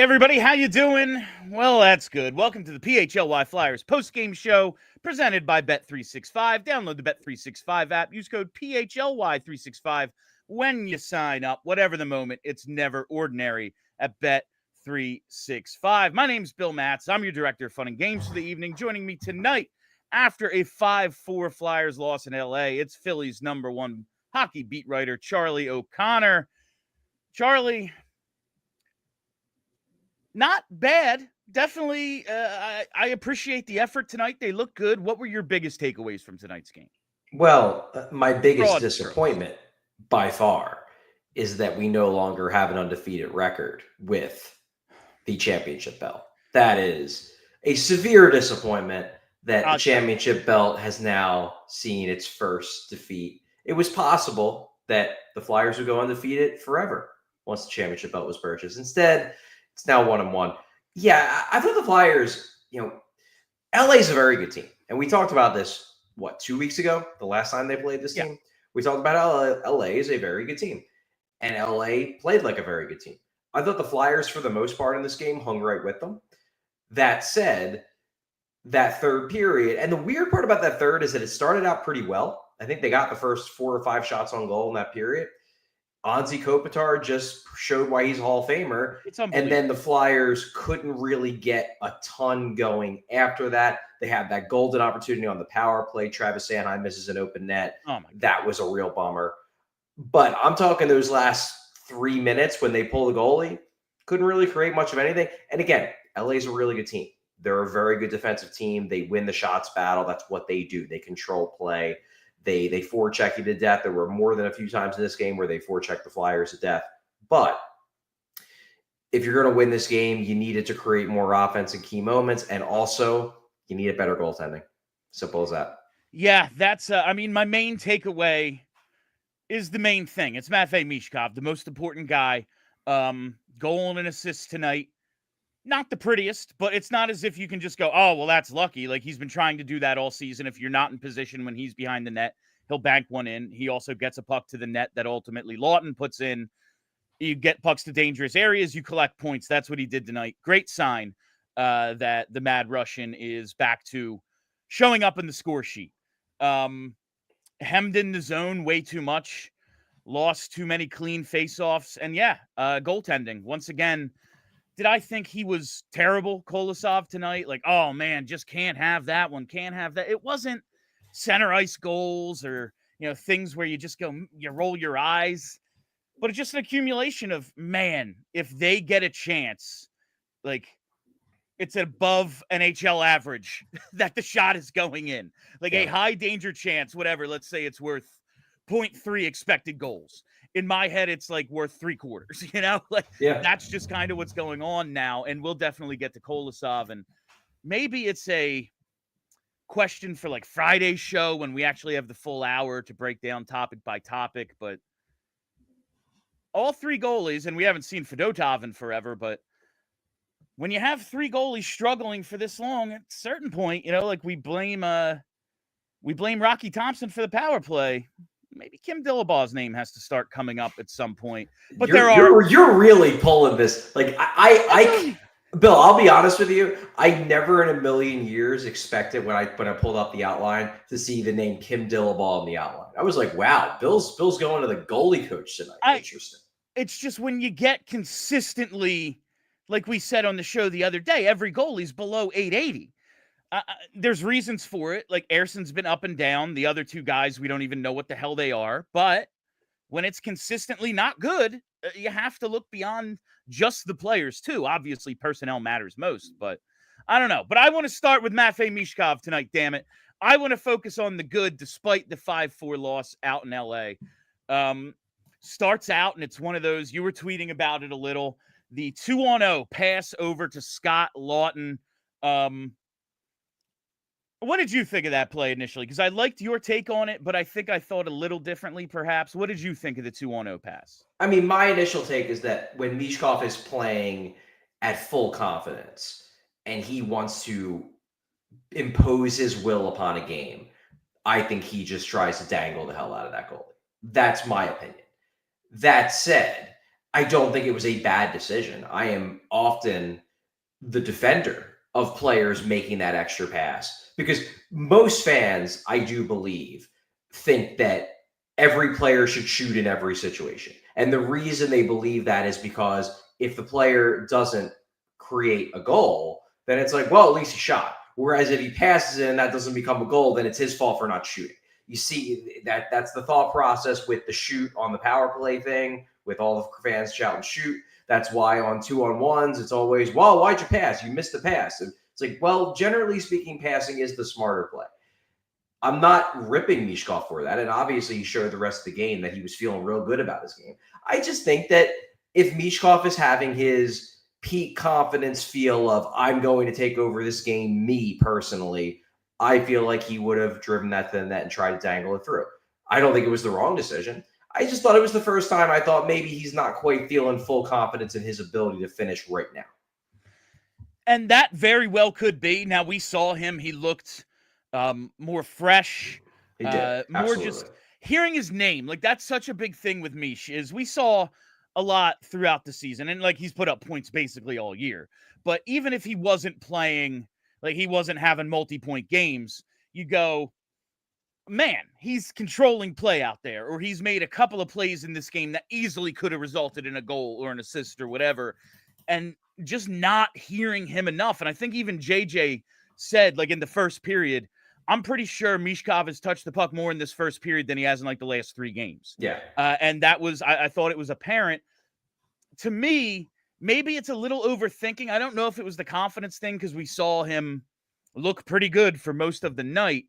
everybody, how you doing? Well, that's good. Welcome to the PHLY Flyers Postgame Show, presented by Bet365. Download the Bet365 app. Use code PHLY365 when you sign up. Whatever the moment, it's never ordinary at Bet365. My name's Bill Matz. I'm your director of fun and games for the evening. Joining me tonight after a 5-4 Flyers loss in LA, it's Philly's #1 hockey beat writer, Charlie O'Connor. Charlie, not bad. Definitely, I appreciate the effort tonight. They look good. What were your biggest takeaways from tonight's game? Well, my biggest disappointment by far is that we no longer have an undefeated record with the championship belt. That is a severe disappointment that the championship belt has now seen its first defeat. It was possible that the Flyers would go undefeated forever once the championship belt was purchased. Instead, it's now 1-1. Yeah, I thought the Flyers, LA is a very good team. And we talked about this, 2 weeks ago, the last time they played this team? We talked about how LA is a very good team. And LA played like a very good team. I thought the Flyers, for the most part in this game, hung right with them. That said, that third period, and the weird part about that third is that it started out pretty well. I think they got the first 4 or 5 shots on goal in that period. Anze Kopitar just showed why he's a Hall of Famer. And then the Flyers couldn't really get a ton going after that. They had that golden opportunity on the power play. Travis Sanheim misses an open net. That was a real bummer. But I'm talking those last 3 minutes when they pull the goalie, couldn't really create much of anything. And again, LA's a really good team. They're a very good defensive team. They win the shots battle. That's what they do. They control play. They forecheck you to death. There were more than a few times in this game where they forechecked the Flyers to death. But if you're going to win this game, you needed to create more offense in key moments, and also you need a better goaltending. Simple as that. Yeah, that's my main takeaway is the main thing. It's Matvei Michkov, the most important guy. Goal and assist tonight. Not the prettiest, but it's not as if you can just go, oh, well, that's lucky. Like, he's been trying to do that all season. If you're not in position when he's behind the net, he'll bank one in. He also gets a puck to the net that ultimately Laughton puts in. You get pucks to dangerous areas, you collect points. That's what he did tonight. Great sign that the Mad Russian is back to showing up in the score sheet. Hemmed in the zone way too much. Lost too many clean faceoffs. And goaltending. Once again, did I think he was terrible, Kolosov, tonight? Like, oh, man, just can't have that one, can't have that. It wasn't center ice goals or, things where you just go, you roll your eyes. But it's just an accumulation of, man, if they get a chance, like, it's above NHL average that the shot is going in. Like a high danger chance, whatever, let's say it's worth 0.3 expected goals. In my head, it's like worth 3/4, That's just kind of what's going on now. And we'll definitely get to Kolosov. And maybe it's a question for like Friday's show when we actually have the full hour to break down topic by topic. But all 3 goalies, and we haven't seen Fedotov in forever, but when you have 3 goalies struggling for this long, at a certain point, we blame Rocky Thompson for the power play. Maybe Kim Dillabaw's name has to start coming up at some point. But you're really pulling this. Like Bill, I'll be honest with you. I never in a million years expected when I pulled up the outline to see the name Kim Dillabaugh in the outline. I was like, wow, Bill's going to the goalie coach tonight. Interesting. It's just when you get consistently, like we said on the show the other day, every goalie's below 880. There's reasons for it. Like Erson's been up and down. The other 2 guys, we don't even know what the hell they are. But when it's consistently not good, you have to look beyond just the players too. Obviously, personnel matters most, but I don't know. But I want to start with Matvei Michkov tonight, damn it. I want to focus on the good despite the 5-4 loss out in LA. Starts out, and it's one of those, you were tweeting about it a little, the 2-on-0 pass over to Scott Laughton. What did you think of that play initially? Because I liked your take on it, but I think I thought a little differently, perhaps. What did you think of the 2-on-0 pass? I mean, my initial take is that when Michkov is playing at full confidence and he wants to impose his will upon a game, I think he just tries to dangle the hell out of that goalie. That's my opinion. That said, I don't think it was a bad decision. I am often the defender of players making that extra pass because most fans, I do believe, think that every player should shoot in every situation. And the reason they believe that is because if the player doesn't create a goal, then it's like, well, at least he shot. Whereas if he passes it and that doesn't become a goal, then it's his fault for not shooting. You see that's the thought process with the shoot on the power play thing, with all the fans shout and shoot. That's why on 2-on-1s, it's always, well, why'd you pass? You missed the pass. And it's like, well, generally speaking, passing is the smarter play. I'm not ripping Michkov for that. And obviously, he showed the rest of the game that he was feeling real good about his game. I just think that if Michkov is having his peak confidence feel of, I'm going to take over this game, me personally, I feel like he would have driven that to the net and tried to dangle it through. I don't think it was the wrong decision. I just thought it was the first time I thought maybe he's not quite feeling full confidence in his ability to finish right now. And that very well could be. Now, we saw him. He looked more fresh. He did. More just hearing his name. Like, that's such a big thing with Mish is we saw a lot throughout the season. And, like, he's put up points basically all year. But even if he wasn't playing, like, he wasn't having multi-point games, you go, man, he's controlling play out there, or he's made a couple of plays in this game that easily could have resulted in a goal or an assist or whatever, and just not hearing him enough. And I think even JJ said, like, in the first period, I'm pretty sure Michkov has touched the puck more in this first period than he has in, like, the last 3 games. Yeah. And that was, I thought it was apparent. To me, maybe it's a little overthinking. I don't know if it was the confidence thing because we saw him look pretty good for most of the night.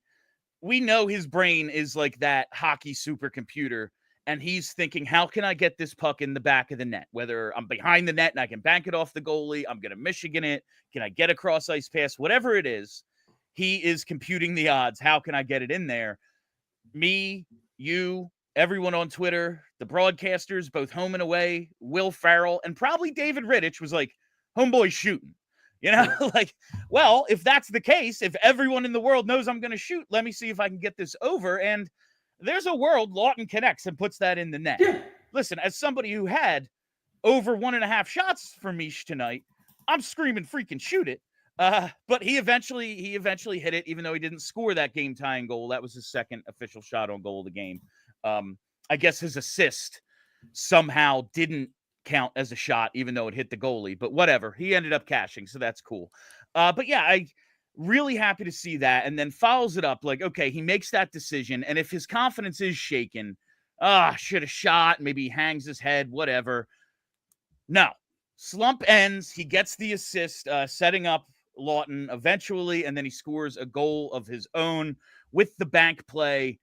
We know his brain is like that hockey supercomputer, and he's thinking, how can I get this puck in the back of the net? Whether I'm behind the net and I can bank it off the goalie, I'm going to Michigan it, can I get a cross ice pass? Whatever it is, he is computing the odds. How can I get it in there? Me, you, everyone on Twitter, the broadcasters, both home and away, Will Farrell, and probably David Rittich was like, homeboy's shooting. You know, like, well, if that's the case, if everyone in the world knows I'm going to shoot, let me see if I can get this over. And there's a world Laughton connects and puts that in the net. Yeah. Listen, as somebody who had over 1.5 shots for Mish tonight, I'm screaming freaking shoot it. But he eventually hit it, even though he didn't score that game tying goal. That was his second official shot on goal of the game. I guess his assist somehow didn't count as a shot, even though it hit the goalie, but whatever. He ended up cashing, so that's cool. But yeah, I really happy to see that. And then follows it up like, okay, he makes that decision. And if his confidence is shaken, should have shot, maybe he hangs his head, whatever. No. Slump ends. He gets the assist, setting up Laughton eventually, and then he scores a goal of his own with the bank play.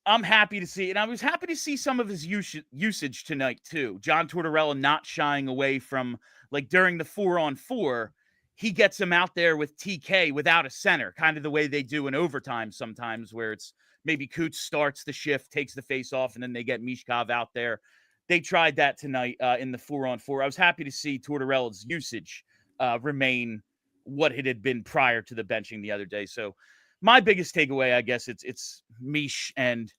I'm happy to see it. And I was happy to see some of his usage tonight, too. John Tortorella not shying away from, like, during the 4-on-4, he gets him out there with TK without a center, kind of the way they do in overtime sometimes, where it's maybe Coots starts the shift, takes the face off, and then they get Michkov out there. They tried that tonight in the 4-on-4. I was happy to see Tortorella's usage remain what it had been prior to the benching the other day. So my biggest takeaway, I guess, it's Mish, and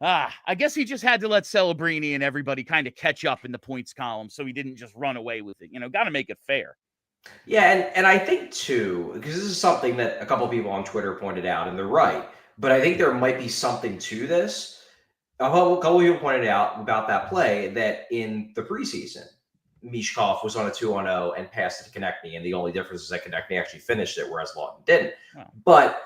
I guess he just had to let Celebrini and everybody kind of catch up in the points column, so he didn't just run away with it. You know, got to make it fair. Yeah, and I think too, because this is something that a couple of people on Twitter pointed out, and they're right, but I think there might be something to this. A couple of people pointed out about that play that in the preseason, Michkov was on a 2-on-0 and passed it to Konecny, and the only difference is that Konecny actually finished it, whereas Laughton didn't. Oh. But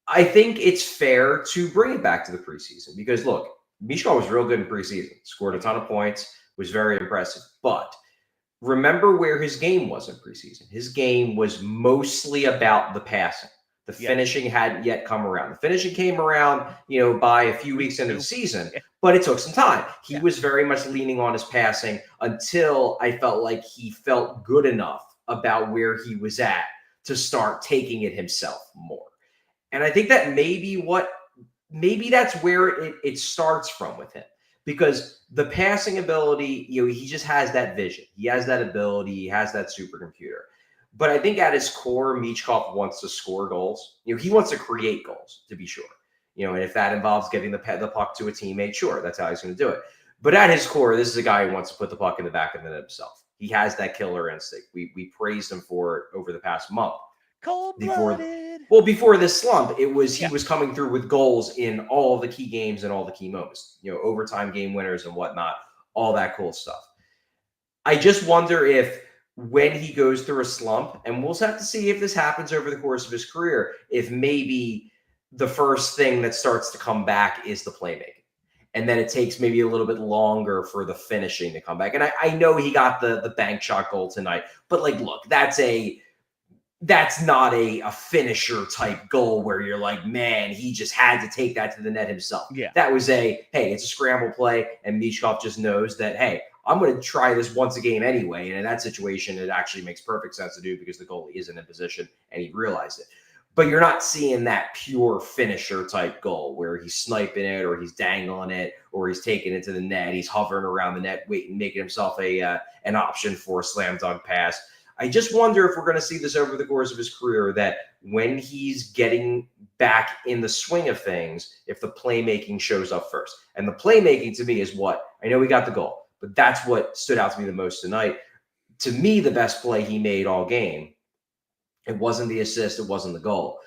I think it's fair to bring it back to the preseason because, look, Michkov was real good in preseason, scored a ton of points, was very impressive. But remember where his game was in preseason. His game was mostly about the passing. The finishing hadn't yet come around. The finishing came around, by a few weeks into the season, but it took some time. He was very much leaning on his passing until I felt like he felt good enough about where he was at to start taking it himself more. And I think that maybe that's where it starts from with him, because the passing ability, he just has that vision. He has that ability. He has that supercomputer. But I think at his core, Michkov wants to score goals. He wants to create goals, to be sure. And if that involves getting the puck to a teammate, sure, that's how he's going to do it. But at his core, this is a guy who wants to put the puck in the back of the net himself. He has that killer instinct. We praised him for it over the past month. Cold-blooded. Before this slump, he was coming through with goals in all the key games and all the key moments. Overtime game winners and whatnot, all that cool stuff. I just wonder if when he goes through a slump, and we'll have to see if this happens over the course of his career, if maybe the first thing that starts to come back is the playmaking. And then it takes maybe a little bit longer for the finishing to come back. And I know he got the bank shot goal tonight, but look, that's not a finisher type goal where you're like, man, he just had to take that to the net himself. Yeah. That was hey, it's a scramble play. And Michkov just knows that, hey, I'm going to try this once a game anyway. And in that situation, it actually makes perfect sense to do because the goalie isn't in position and he realized it. But you're not seeing that pure finisher type goal where he's sniping it or he's dangling it or he's taking it to the net. He's hovering around the net, waiting, making himself an option for a slam dunk pass. I just wonder if we're going to see this over the course of his career, that when he's getting back in the swing of things, if the playmaking shows up first. And the playmaking to me is what? I know he got the goal, but that's what stood out to me the most tonight. To me, the best play he made all game, it wasn't the assist, it wasn't the goal.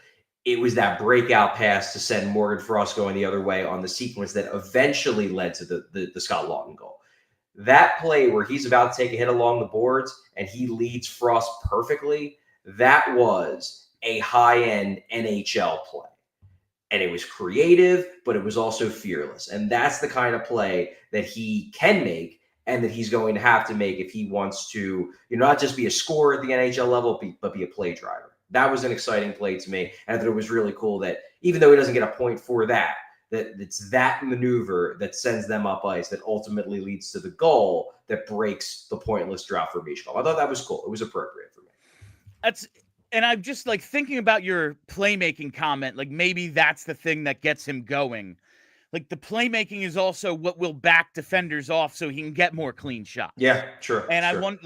It was that breakout pass to send Morgan Frost going the other way on the sequence that eventually led to the Scott Laughton goal. That play where he's about to take a hit along the boards and he leads Frost perfectly, that was a high-end NHL play. And it was creative, but it was also fearless. And that's the kind of play that he can make and that he's going to have to make if he wants to, not just be a scorer at the NHL level, but be a play driver. That was an exciting play to me. And I thought it was really cool that even though he doesn't get a point for that, that it's that maneuver that sends them up ice that ultimately leads to the goal that breaks the pointless drought for Michkov. I thought that was cool. It was appropriate for me. And I'm just thinking about your playmaking comment, maybe that's the thing that gets him going. The playmaking is also what will back defenders off so he can get more clean shots. Yeah, sure. And sure. I want,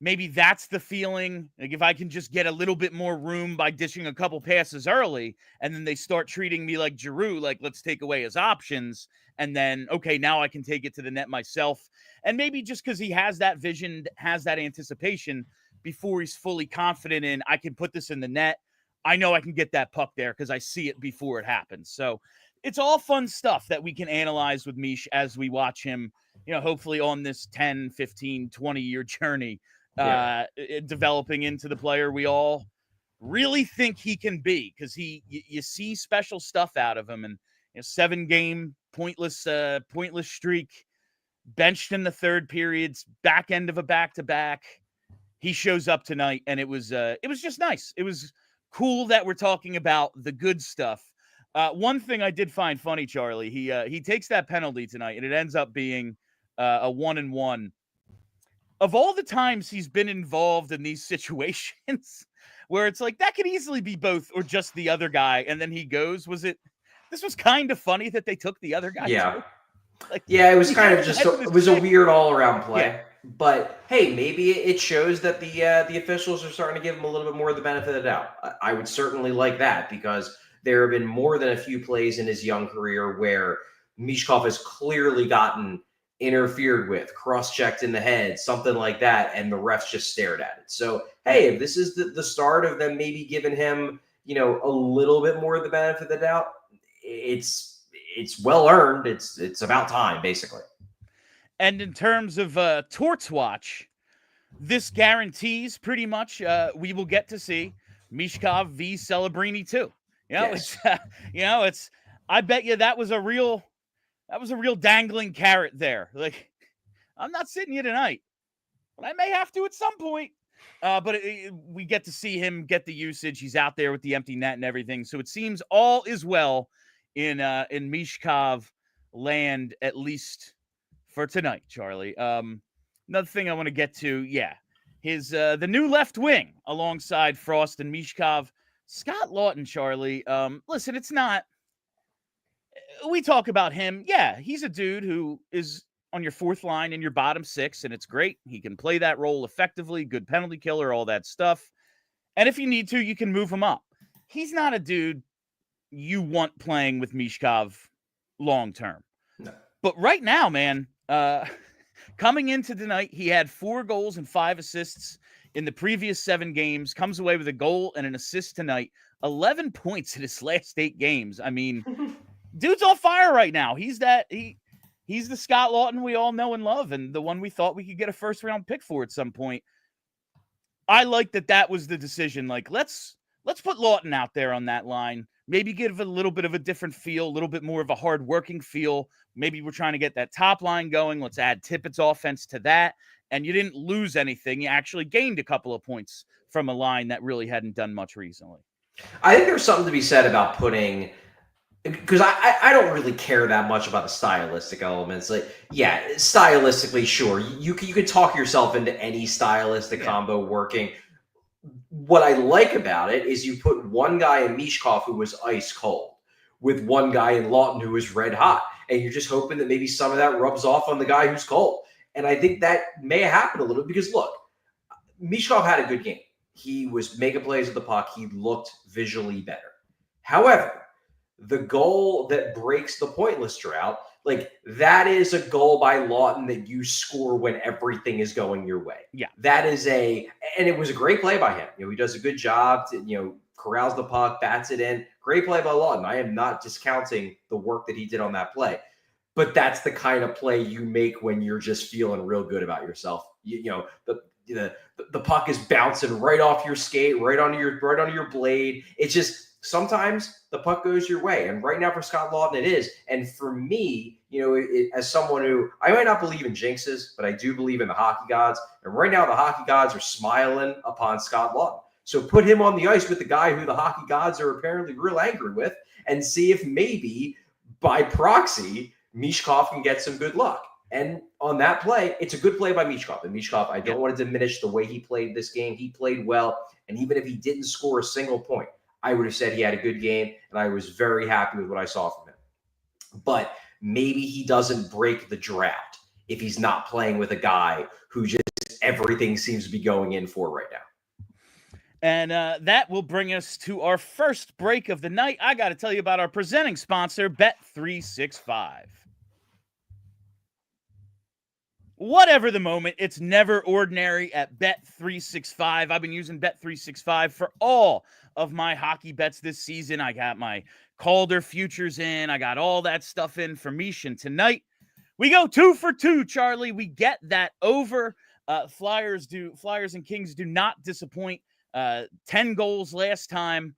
maybe that's the feeling. If I can just get a little bit more room by dishing a couple passes early, and then they start treating me like Giroux, let's take away his options. And then, okay, now I can take it to the net myself. And maybe just because he has that vision, has that anticipation before he's fully confident in, I can put this in the net. I know I can get that puck there because I see it before it happens. So it's all fun stuff that we can analyze with Mish as we watch him, hopefully on this 10, 15, 20-year journey, developing into the player we all really think he can be, because you see special stuff out of him. And 7-game pointless streak, benched in the third periods, back end of a back-to-back. He shows up tonight, and it was just nice. It was cool that we're talking about the good stuff. One thing I did find funny, Charlie, he takes that penalty tonight, and it ends up being a 1-1. Of all the times he's been involved in these situations where it's that could easily be both or just the other guy, and then he goes, this was kind of funny that they took the other guy. Yeah. It was kind of just, it was a weird all-around play. Yeah. But hey, maybe it shows that the officials are starting to give him a little bit more of the benefit of the doubt. I would certainly like that, because there have been more than a few plays in his young career where Michkov has clearly gotten interfered with, cross-checked in the head, something like that, and the refs just stared at it. So, hey, if this is the start of them maybe giving him, a little bit more of the benefit of the doubt, it's well earned. It's about time, basically. And in terms of Torts Watch, this guarantees pretty much we will get to see Michkov v. Celebrini too. Yes. It's I bet you that was a real dangling carrot there. I'm not sitting here tonight, but I may have to at some point. But we get to see him get the usage. He's out there with the empty net and everything. So it seems all is well in Michkov land, at least for tonight, Charlie. Another thing I want to get to, his the new left wing alongside Frost and Michkov. Scott Laughton, Charlie. Listen, it's not. We talk about him. Yeah, he's a dude who is on your fourth line in your bottom six, and it's great. He can play that role effectively, good penalty killer, all that stuff. And if you need to, you can move him up. He's not a dude you want playing with Michkov long term. No. But right now, man, Coming into tonight, he had 4 goals and 5 assists in the previous 7 games, comes away with a goal and an assist tonight, 11 points in his last 8 games. I mean, dude's on fire right now. He's the Scott Laughton we all know and love, and the one we thought we could get a first-round pick for at some point. I like that was the decision. Like, let's put Laughton out there on that line. Maybe give it a little bit of a different feel, a little bit more of a hard-working feel. Maybe we're trying to get that top line going. Let's add Tippett's offense to that. And you didn't lose anything. You actually gained a couple of points from a line that really hadn't done much recently. I think there's something to be said about putting – because I don't really care that much about the stylistic elements. Like, yeah, stylistically, sure. You could talk yourself into any stylistic combo working. What I like about it is you put one guy in Michkov who was ice cold with one guy in Laughton who was red hot. And you're just hoping that maybe some of that rubs off on the guy who's cold. And I think that may happen a little bit because, look, Michkov had a good game. He was making plays with the puck. He looked visually better. However, the goal that breaks the pointless drought, like, that is a goal by Laughton that you score when everything is going your way. Yeah. That is and it was a great play by him. He does a good job to, corrals the puck, bats it in. Great play by Laughton. I am not discounting the work that he did on that play. But that's the kind of play you make when you're just feeling real good about yourself. The puck is bouncing right off your skate, right onto your blade. It's just sometimes the puck goes your way. And right now for Scott Laughton, it is. And for me, as someone who, I might not believe in jinxes, but I do believe in the hockey gods. And right now the hockey gods are smiling upon Scott Laughton. So put him on the ice with the guy who the hockey gods are apparently real angry with and see if maybe by proxy, Michkov can get some good luck. And on that play, it's a good play by Michkov. And Michkov, I don't want to diminish the way he played this game. He played well. And even if he didn't score a single point, I would have said he had a good game. And I was very happy with what I saw from him. But maybe he doesn't break the drought if he's not playing with a guy who just everything seems to be going in for right now. And that will bring us to our first break of the night. I got to tell you about our presenting sponsor, Bet365. Whatever the moment, it's never ordinary at Bet365. I've been using Bet365 for all of my hockey bets this season. I got my Calder futures in. I got all that stuff in for Mish. And tonight, we go 2 for 2, Charlie. We get that over. Flyers and Kings do not disappoint. 10 goals last time.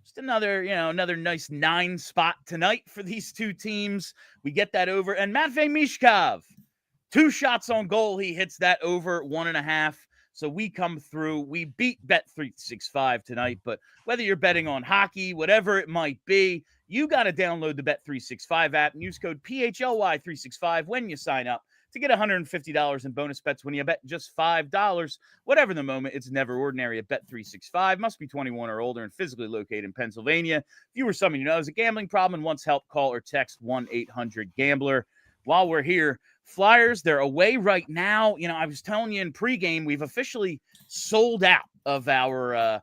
Just another nice 9 spot tonight for these two teams. We get that over. And Matvei Michkov, 2 shots on goal. He hits that over 1.5. So we come through. We beat Bet365 tonight. But whether you're betting on hockey, whatever it might be, you got to download the Bet365 app and use code PHLY365 when you sign up to get $150 in bonus bets when you bet just $5. Whatever the moment, it's never ordinary at Bet365. Must be 21 or older and physically located in Pennsylvania. If you or someone you know has a gambling problem and wants help, call or text 1-800-GAMBLER. While we're here, Flyers, they're away right now. I was telling you in pregame, we've officially sold out of our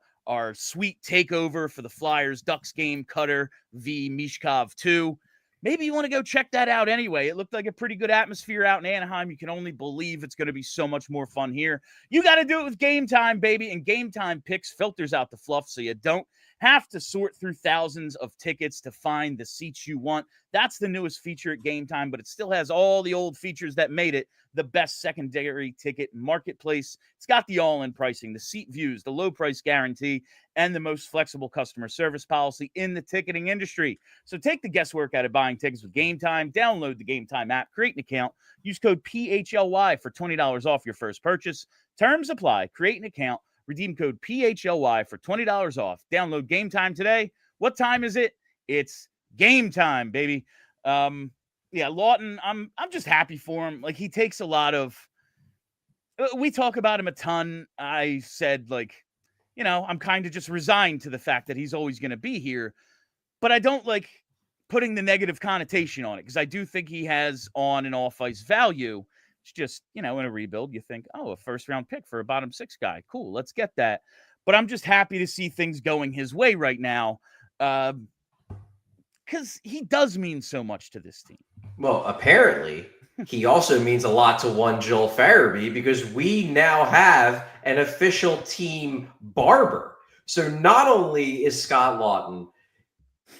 sweet takeover for the Flyers Ducks game, Cutter v. Michkov 2. Maybe you want to go check that out anyway. It looked like a pretty good atmosphere out in Anaheim. You can only believe it's going to be so much more fun here. You got to do it with Game Time, baby. And Game Time picks filters out the fluff so you don't have to sort through thousands of tickets to find the seats you want. That's the newest feature at Game Time, but it still has all the old features that made it the best secondary ticket marketplace. It's got the all-in pricing, the seat views, the low price guarantee, and the most flexible customer service policy in the ticketing industry. So take the guesswork out of buying tickets with Game Time. Download the Game Time app, create an account, use code PHLY for $20 off your first purchase. Terms apply. Create an account, redeem code PHLY for $20 off. Download Game Time today. What time is it? It's game time, baby. Laughton, I'm just happy for him. Like, he takes a lot of, we talk about him a ton. I said, I'm kind of just resigned to the fact that he's always going to be here, but I don't like putting the negative connotation on it because I do think he has on and off ice value. It's just, in a rebuild, you think, a first round pick for a bottom 6 guy. Cool. Let's get that. But I'm just happy to see things going his way right now. Because he does mean so much to this team. Well, apparently, he also means a lot to one Joel Farabee because we now have an official team barber. So not only is Scott Laughton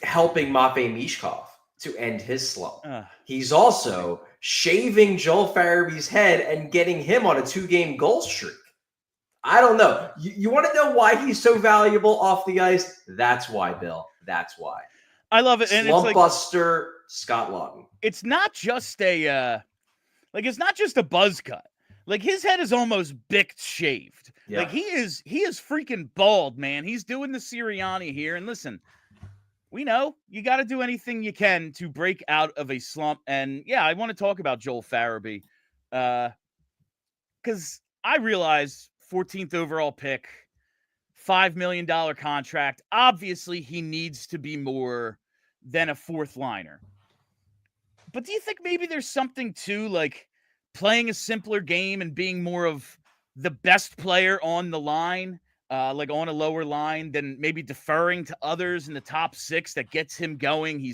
helping Matvei Michkov to end his slump, he's also shaving Joel Farabee's head and getting him on a 2-game goal streak. I don't know. You want to know why he's so valuable off the ice? That's why, Bill. That's why. I love it. And Slump buster, Scott Laughton. It's not just it's not just a buzz cut. Like, his head is almost bicked shaved. Yeah. Like, he is freaking bald, man. He's doing the Sirianni here. And listen, we know you got to do anything you can to break out of a slump. And yeah, I want to talk about Joel Farabee because I realize 14th overall pick, $5 million contract. Obviously, he needs to be more than a fourth liner. But do you think maybe there's something to, like, playing a simpler game and being more of the best player on the line, like on a lower line, than maybe deferring to others in the top six that gets him going?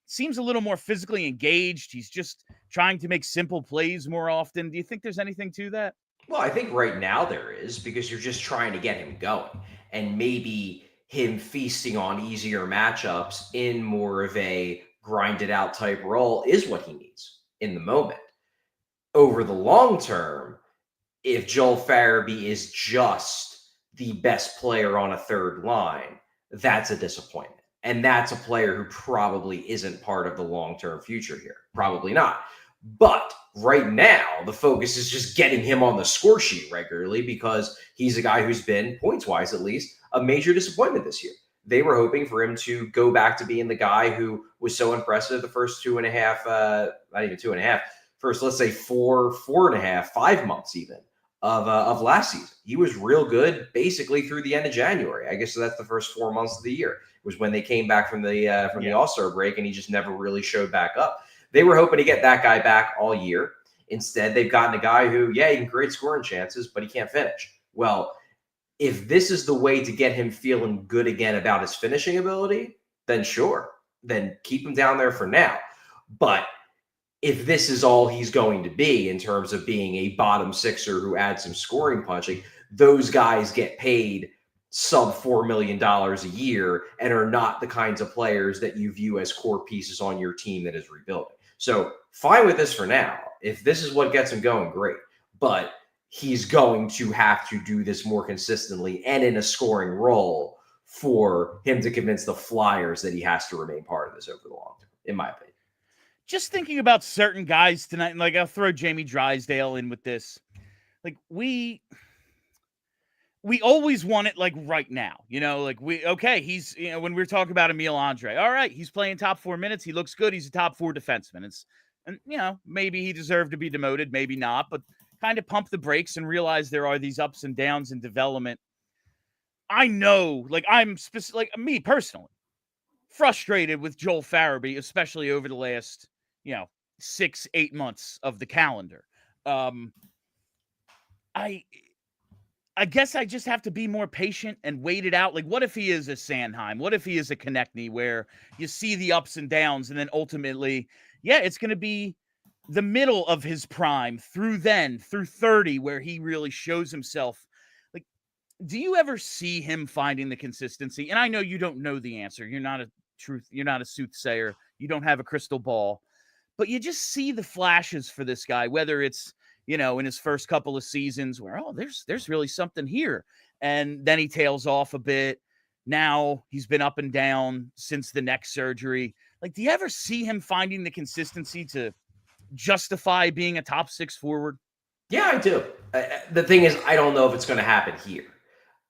Seems a little more physically engaged. He's just trying to make simple plays more often. Do you think there's anything to that? Well, I think right now there is, because you're just trying to get him going. And maybe him feasting on easier matchups in more of a grinded out type role is what he needs in the moment. Over the long term, if Joel Farabee is just the best player on a third line, that's a disappointment. And that's a player who probably isn't part of the long-term future here. Probably not. But right now, the focus is just getting him on the score sheet regularly, because he's a guy who's been, points-wise at least, a major disappointment this year. They were hoping for him to go back to being the guy who was so impressive the first 2.5, not even 2.5, first, let's say 4.5, 5 months even of last season. He was real good basically through the end of January. I guess so that's the first 4 months of the year. It was when they came back from the All-Star break, and he just never really showed back up. They were hoping to get that guy back all year. Instead, they've gotten a guy who, he can create scoring chances, but he can't finish. Well, if this is the way to get him feeling good again about his finishing ability, then sure. Then keep him down there for now. But if this is all he's going to be in terms of being a bottom sixer who adds some scoring punching, those guys get paid sub $4 million a year and are not the kinds of players that you view as core pieces on your team that is rebuilding. So fine with this for now. If this is what gets him going, great. But he's going to have to do this more consistently and in a scoring role for him to convince the Flyers that he has to remain part of this over the long term, in my opinion. Just thinking about certain guys tonight, like I'll throw Jamie Drysdale in with this. Like, we always want it like right now, he's, when we're talking about Emil Andre, all right, he's playing top 4 minutes. He looks good. He's a top 4 defenseman. And maybe he deserved to be demoted, maybe not, but kind of pump the brakes and realize there are these ups and downs in development. I know, me personally, frustrated with Joel Farabee, especially over the last, 6-8 months of the calendar. I guess I just have to be more patient and wait it out. Like, what if he is a Sanheim? What if he is a Konecny, where you see the ups and downs, and then ultimately, it's going to be the middle of his prime through 30, where he really shows himself. Like, do you ever see him finding the consistency? And I know you don't know the answer. You're not a soothsayer. You don't have a crystal ball, but you just see the flashes for this guy, whether it's, in his first couple of seasons where, there's really something here. And then he tails off a bit. Now he's been up and down since the neck surgery. Like, do you ever see him finding the consistency to justify being a top 6 forward? Yeah, I do. The thing is, I don't know if it's going to happen here.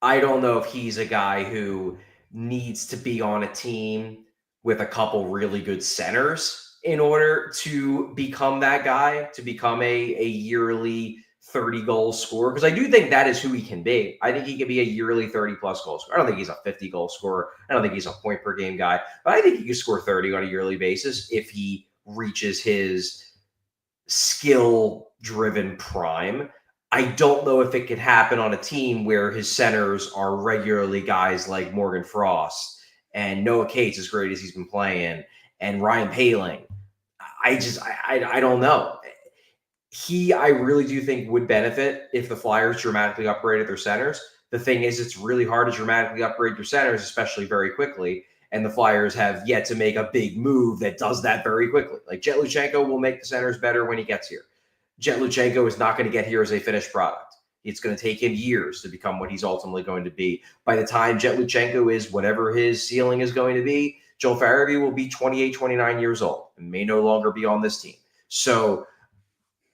I don't know if he's a guy who needs to be on a team with a couple really good centers in order to become that guy, to become a yearly 30-goal scorer. Because I do think that is who he can be. I think he can be a yearly 30-plus goal scorer. I don't think he's a 50-goal scorer. I don't think he's a point-per-game guy. But I think he can score 30 on a yearly basis if he reaches his skill-driven prime. I don't know if it could happen on a team where his centers are regularly guys like Morgan Frost and Noah Cates, as great as he's been playing, and Ryan Poehling. I don't know. I really do think would benefit if the Flyers dramatically upgraded their centers. The thing is, it's really hard to dramatically upgrade your centers, especially very quickly. And the Flyers have yet to make a big move that does that very quickly. Like Jet Luchenko will make the centers better when he gets here. Jet Luchenko is not going to get here as a finished product. It's going to take him years to become what he's ultimately going to be. By the time Jet Luchenko is whatever his ceiling is going to be, Joel Farabee will be 28, 29 years old and may no longer be on this team. So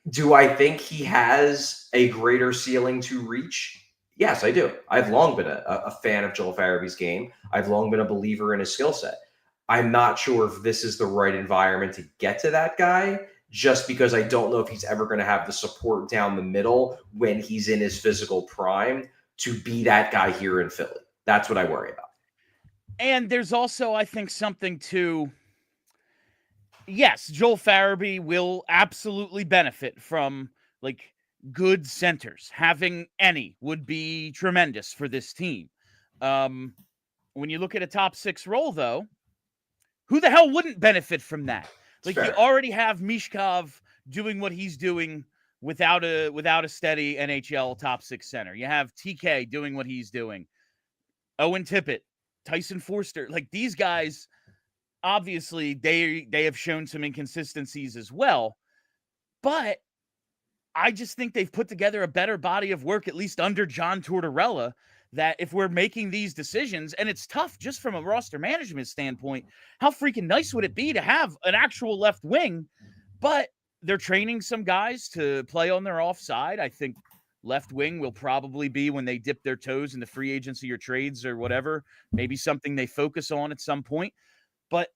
do I think he has a greater ceiling to reach? Yes, I do. I've long been a fan of Joel Farabee's game. I've long been a believer in his skill set. I'm not sure if this is the right environment to get to that guy, just because I don't know if he's ever going to have the support down the middle when he's in his physical prime to be that guy here in Philly. That's what I worry about. And there's also, I think, something to, yes, Joel Farabee will absolutely benefit from like good centers. Having any would be tremendous for this team. When you look at a top 6 role, though, who the hell wouldn't benefit from that? Like, you already have Michkov doing what he's doing without a steady NHL top 6 center. You have TK doing what he's doing. Owen Tippett, Tyson Foerster, like these guys, obviously they have shown some inconsistencies as well. But I just think they've put together a better body of work, at least under John Tortorella, that if we're making these decisions, and it's tough just from a roster management standpoint, how freaking nice would it be to have an actual left wing? But they're training some guys to play on their offside. I think left wing will probably be, when they dip their toes in the free agency or trades or whatever, maybe something they focus on at some point. But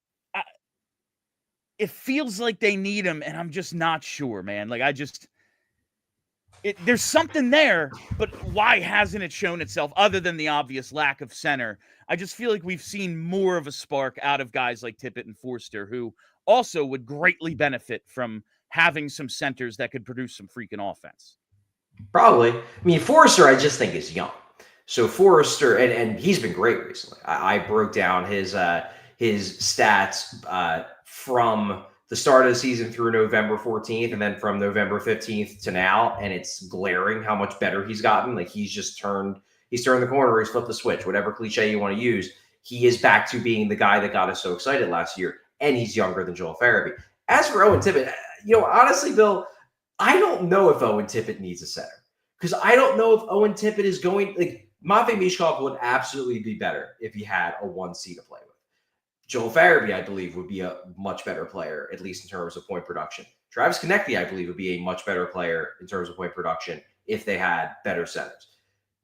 it feels like they need him, and I'm just not sure, man. Like, there's something there, but why hasn't it shown itself other than the obvious lack of center? I just feel like we've seen more of a spark out of guys like Tippett and Foerster, who also would greatly benefit from having some centers that could produce some freaking offense. Probably. I mean, Foerster, I just think is young. So Foerster, and he's been great recently. I broke down his stats from the start of the season through November 14th, and then from November 15th to now, and it's glaring how much better he's gotten. Like, he's turned the corner, he's flipped the switch, whatever cliche you want to use. He is back to being the guy that got us so excited last year, and he's younger than Joel Farabee. As for Owen Tippett, honestly, Bill, I don't know if Owen Tippett needs a center, because I don't know if Owen Tippett is going, like, Matvei Michkov would absolutely be better if he had a 1C to play with. Joel Farabee, I believe, would be a much better player, at least in terms of point production. Travis Konecny, I believe, would be a much better player in terms of point production if they had better centers.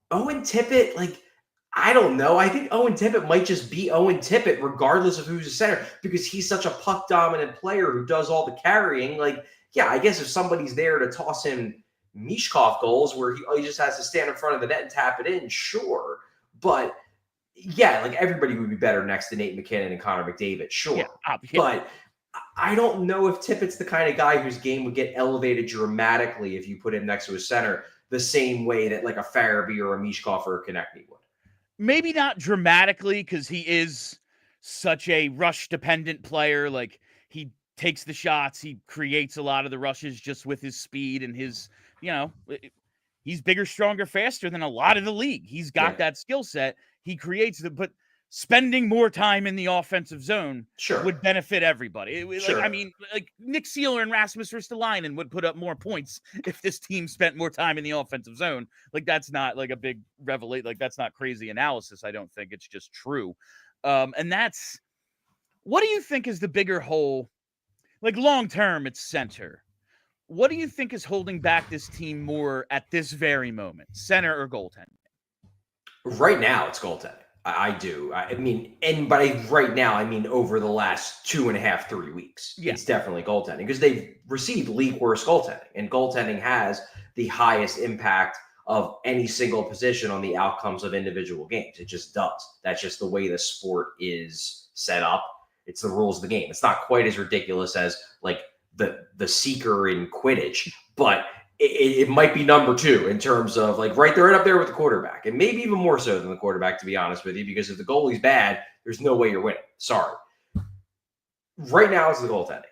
Owen Tippett, like, I don't know. I think Owen Tippett might just be Owen Tippett regardless of who's a center, because he's such a puck-dominant player who does all the carrying. Like, yeah, I guess if somebody's there to toss him Michkov goals where he just has to stand in front of the net and tap it in, sure. But yeah, like, everybody would be better next to Nate McKinnon and Connor McDavid, sure. Yeah. But I don't know if Tippett's the kind of guy whose game would get elevated dramatically if you put him next to a center the same way that like a Farabee or a Michkov or a Konecny would. Maybe not dramatically, because he is such a rush-dependent player. Like, he takes the shots, he creates a lot of the rushes just with his speed and his, he's bigger, stronger, faster than a lot of the league. He's got that skill set. He creates but spending more time in the offensive zone would benefit everybody. Like Nick Seeler and Rasmus Ristolainen would put up more points if this team spent more time in the offensive zone. Like, that's not like a big revelation. Like, that's not crazy analysis. I don't think it's just true. And that's, what do you think is the bigger hole? Like, long-term, it's center. What do you think is holding back this team more at this very moment, center or goaltending? Right now, it's goaltending. I do. Right now, I mean over the last 2.5, 3 weeks. Yeah. It's definitely goaltending, because they've received league worst goaltending, and goaltending has the highest impact of any single position on the outcomes of individual games. It just does. That's just the way the sport is set up. It's the rules of the game. It's not quite as ridiculous as like the seeker in Quidditch, but it might be number 2 in terms of like right there and up there with the quarterback, and maybe even more so than the quarterback, to be honest with you, because if the goalie's bad, there's no way you're winning. Sorry. Right now it's the goaltending.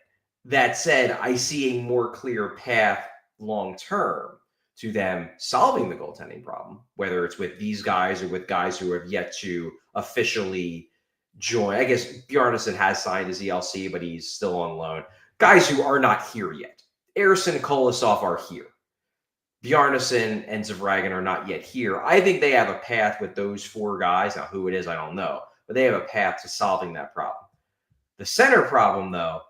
That said, I see a more clear path long term to them solving the goaltending problem, whether it's with these guys or with guys who have yet to officially join. I guess Bjarnason has signed his ELC, but he's still on loan. Guys who are not here yet. Ersson and Kolosov are here. Bjarnason and Zvragin are not yet here. I think they have a path with those 4 guys. Now, who it is, I don't know. But they have a path to solving that problem. The center problem, though,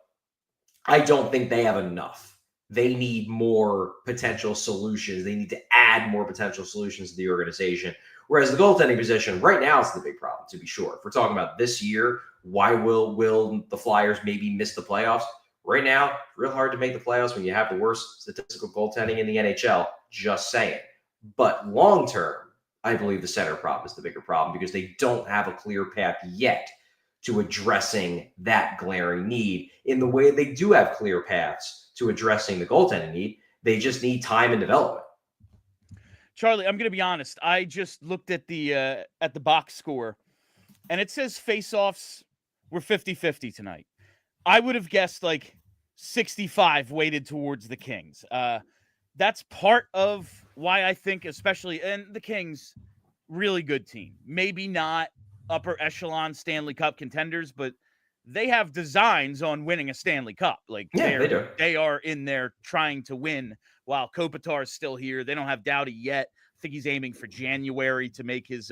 I don't think they have enough. They need more potential solutions. They need to add more potential solutions to the organization. Whereas the goaltending position, right now, is the big problem, to be sure. If we're talking about this year, why will the Flyers maybe miss the playoffs? Right now, real hard to make the playoffs when you have the worst statistical goaltending in the NHL. Just saying. But long term, I believe the center problem is the bigger problem because they don't have a clear path yet to addressing that glaring need in the way they do have clear paths to addressing the goaltending need. They just need time and development. Charlie, I'm going to be honest. I just looked at the box score, and it says faceoffs were 50-50 tonight. I would have guessed like 65 weighted towards the Kings. That's part of why I think, especially, and the Kings, really good team. Maybe not upper echelon Stanley Cup contenders, but they have designs on winning a Stanley Cup. Like they do. They are in there trying to win while Kopitar is still here. They don't have Doughty yet. I think he's aiming for January to make his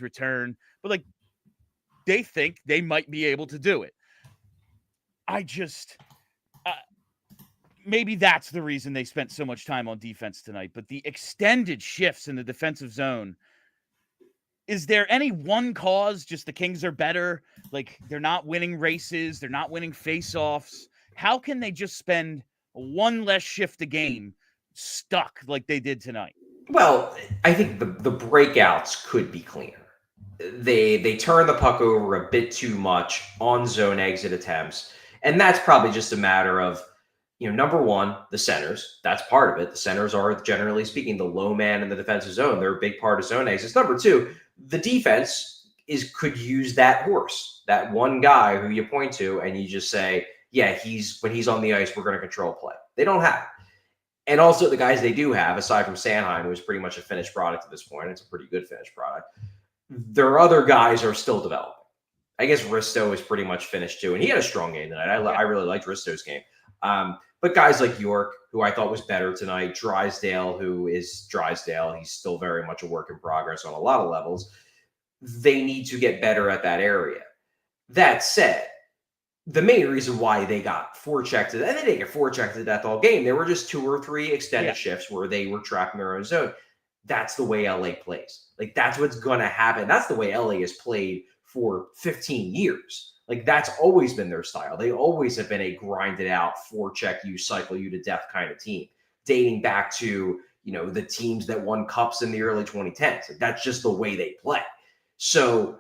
return. But like they think they might be able to do it. I just maybe that's the reason they spent so much time on defense tonight. But the extended shifts in the defensive zone, is there any one cause? Just the Kings are better? Like, they're not winning races. They're not winning faceoffs. How can they just spend one less shift a game stuck like they did tonight? Well, I think the breakouts could be cleaner. They turn the puck over a bit too much on zone exit attempts. And that's probably just a matter of, number one, the centers. That's part of it. The centers are, generally speaking, the low man in the defensive zone. They're a big part of zone exits. Number two, the defense could use that horse, that one guy who you point to, and you just say, yeah, when he's on the ice, we're going to control play. They don't have it. And also the guys they do have, aside from Sanheim, who's pretty much a finished product at this point, it's a pretty good finished product, their other guys are still developing. I guess Risto is pretty much finished too, and he had a strong game tonight. I really liked Risto's game. But guys like York, who I thought was better tonight, Drysdale, who is Drysdale, he's still very much a work in progress on a lot of levels. They need to get better at that area. That said, the main reason why they got forechecked, and they didn't get forechecked to death all game, there were just 2 or 3 extended shifts where they were trapped in their own zone. That's the way LA plays. Like, that's what's going to happen. That's the way LA has played for 15 years. Like, that's always been their style. They always have been a grinded out, forecheck you, cycle you to death kind of team, dating back to, the teams that won cups in the early 2010s. Like, that's just the way they play. So,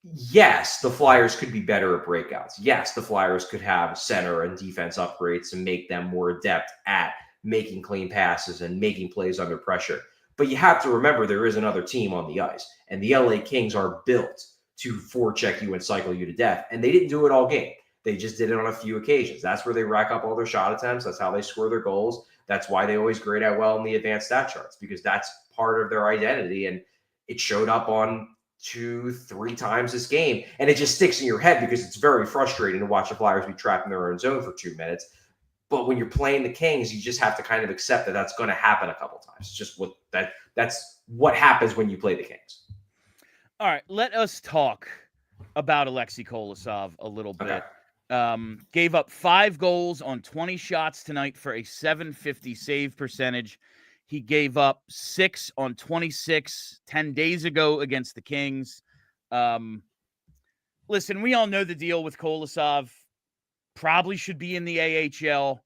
yes, the Flyers could be better at breakouts. Yes, the Flyers could have center and defense upgrades to make them more adept at making clean passes and making plays under pressure. But you have to remember there is another team on the ice, and the LA Kings are built to forecheck you and cycle you to death. And they didn't do it all game. They just did it on a few occasions. That's where they rack up all their shot attempts. That's how they score their goals. That's why they always grade out well in the advanced stat charts, because that's part of their identity. And it showed up on 2-3 times this game. And it just sticks in your head because it's very frustrating to watch the Flyers be trapped in their own zone for 2 minutes. But when you're playing the Kings, you just have to kind of accept that that's going to happen a couple times. It's just that's what happens when you play the Kings. All right, let us talk about Aleksei Kolosov a little bit. Okay. Gave up 5 goals on 20 shots tonight for a .750 save percentage. He gave up 6 on 26 10 days ago against the Kings. Listen, we all know the deal with Kolosov. Probably should be in the AHL.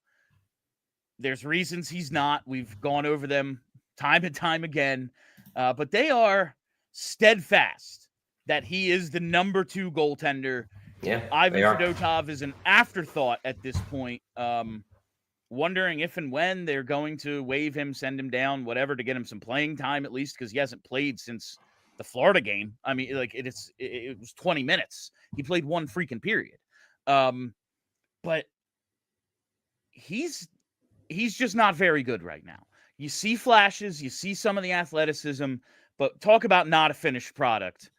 There's reasons he's not. We've gone over them time and time again. But they are steadfast that he is the number 2 goaltender. Yeah, Ivan Fedotov is an afterthought at this point. Wondering if and when they're going to waive him, send him down, whatever, to get him some playing time at least, because he hasn't played since the Florida game. I mean, like it was 20 minutes. He played 1 freaking period. But he's he's just not very good right now. You see flashes, you see some of the athleticism, but talk about not a finished product.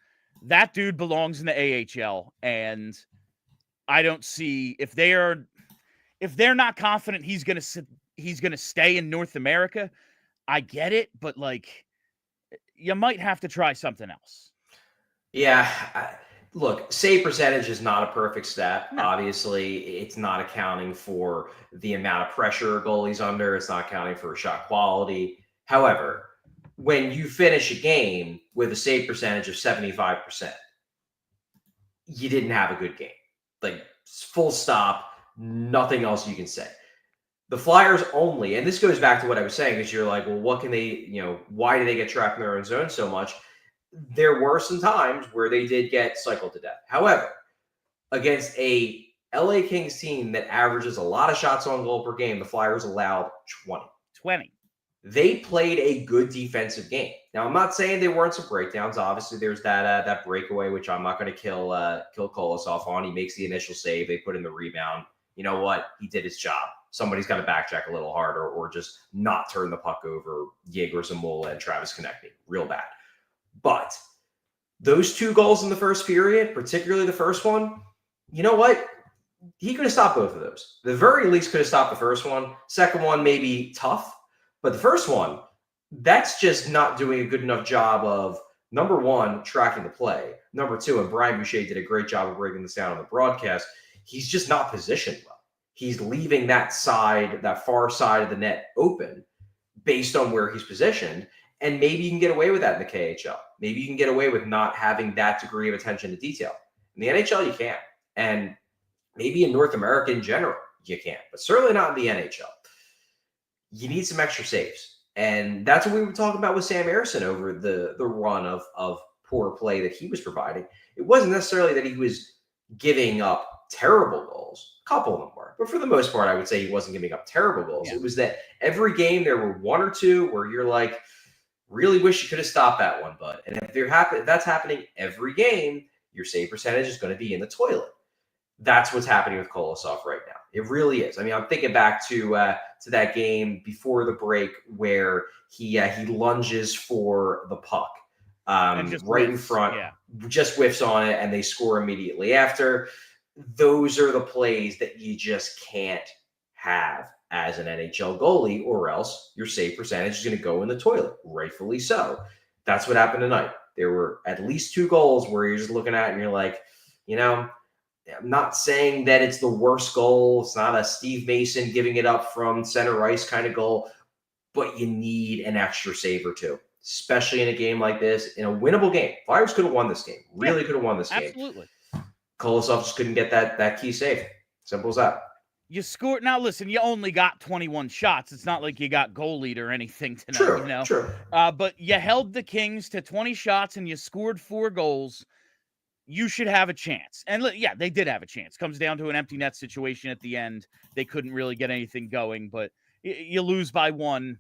That dude belongs in the AHL, and I don't see if they're not confident he's gonna stay in North America. I get it, but like you might have to try something else. Yeah. Look, save percentage is not a perfect stat. No. Obviously, it's not accounting for the amount of pressure a goalie's under. It's not accounting for shot quality. However, when you finish a game with a save percentage of 75%, you didn't have a good game. Like, full stop, nothing else you can say. The Flyers only, and this goes back to what I was saying, is you're like, well, what can they, why do they get trapped in their own zone so much? There were some times where they did get cycled to death. However, against a LA Kings team that averages a lot of shots on goal per game, the Flyers allowed 20. They played a good defensive game. Now, I'm not saying there weren't some breakdowns. Obviously, there's that breakaway, which I'm not going to kill Kolosov on. He makes the initial save. They put in the rebound. You know what? He did his job. Somebody's got to backcheck a little harder or just not turn the puck over Yegor Zamula and Travis Konecny. Real bad. But those 2 goals in the first period, particularly the first one, you know what? He could have stopped both of those. The very least could have stopped the first one. Second one, maybe tough. But the first one, that's just not doing a good enough job of, number one, tracking the play. Number two, and Brian Boucher did a great job of breaking this down on the broadcast, he's just not positioned well. He's leaving that far side of the net open based on where he's positioned. And maybe you can get away with that in the KHL. Maybe you can get away with not having that degree of attention to detail. In the NHL, you can't. And maybe in North America in general, you can't. But certainly not in the NHL. You need some extra saves. And that's what we were talking about with Sam Ersson over the run of poor play that he was providing. It wasn't necessarily that he was giving up terrible goals. A couple of them were. But for the most part, I would say he wasn't giving up terrible goals. Yeah. It was that every game there were 1 or 2 where you're like, really wish you could have stopped that one, bud. And if that's happening every game, your save percentage is going to be in the toilet. That's what's happening with Kolosov right now. It really is. I mean, I'm thinking back to that game before the break where he lunges for the puck right in front, just whiffs on it, and they score immediately after. Those are the plays that you just can't have as an NHL goalie, or else your save percentage is going to go in the toilet, rightfully so. That's what happened tonight. There were at least 2 goals where you're just looking at it and you're like, I'm not saying that it's the worst goal. It's not a Steve Mason giving it up from center ice kind of goal, but you need an extra save or 2, especially in a game like this, in a winnable game. Flyers could have won this game. Really could have won this game. Absolutely. Kolosov just couldn't get that key save. Simple as that. You scored. Now, listen, you only got 21 shots. It's not like you got goal lead or anything tonight, True. But you held the Kings to 20 shots and you scored 4 goals. You should have a chance. And they did have a chance. Comes down to an empty net situation at the end. They couldn't really get anything going, but you lose by 1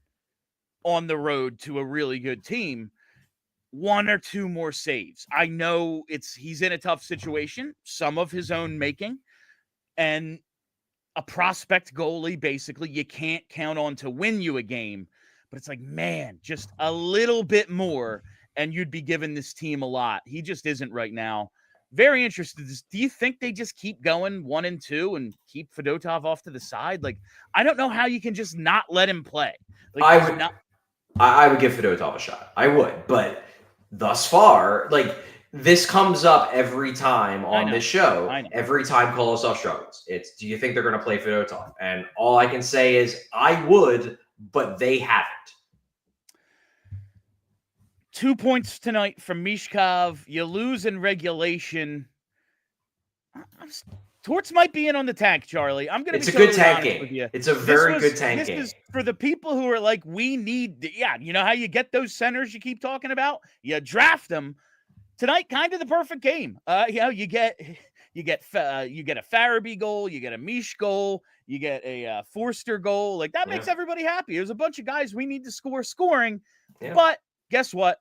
on the road to a really good team. 1 or 2 more saves. I know he's in a tough situation, some of his own making, and a prospect goalie, basically, you can't count on to win you a game. But it's like, man, just a little bit more, and you'd be giving this team a lot. He just isn't right now. Very interested. Do you think they just keep going 1 and 2 and keep Fedotov off to the side? Like, I don't know how you can just not let him play. Like, I would give Fedotov a shot. I would, but thus far, this comes up every time on this show. Every time Kolosov struggles, it's, do you think they're going to play Fedotov? And all I can say is I would, but they haven't. 2 points tonight from Michkov. You lose in regulation. Torts might be in on the tank, Charlie. It's a good tank game. It's a very good tank game. This is for the people who are like, we need, you know how you get those centers you keep talking about? You draft them. Tonight, kind of the perfect game. You get a Farabee goal, you get a Mish goal, you get a Foerster goal. Like, that makes everybody happy. There's a bunch of guys we need to scoring. Yeah. But guess what?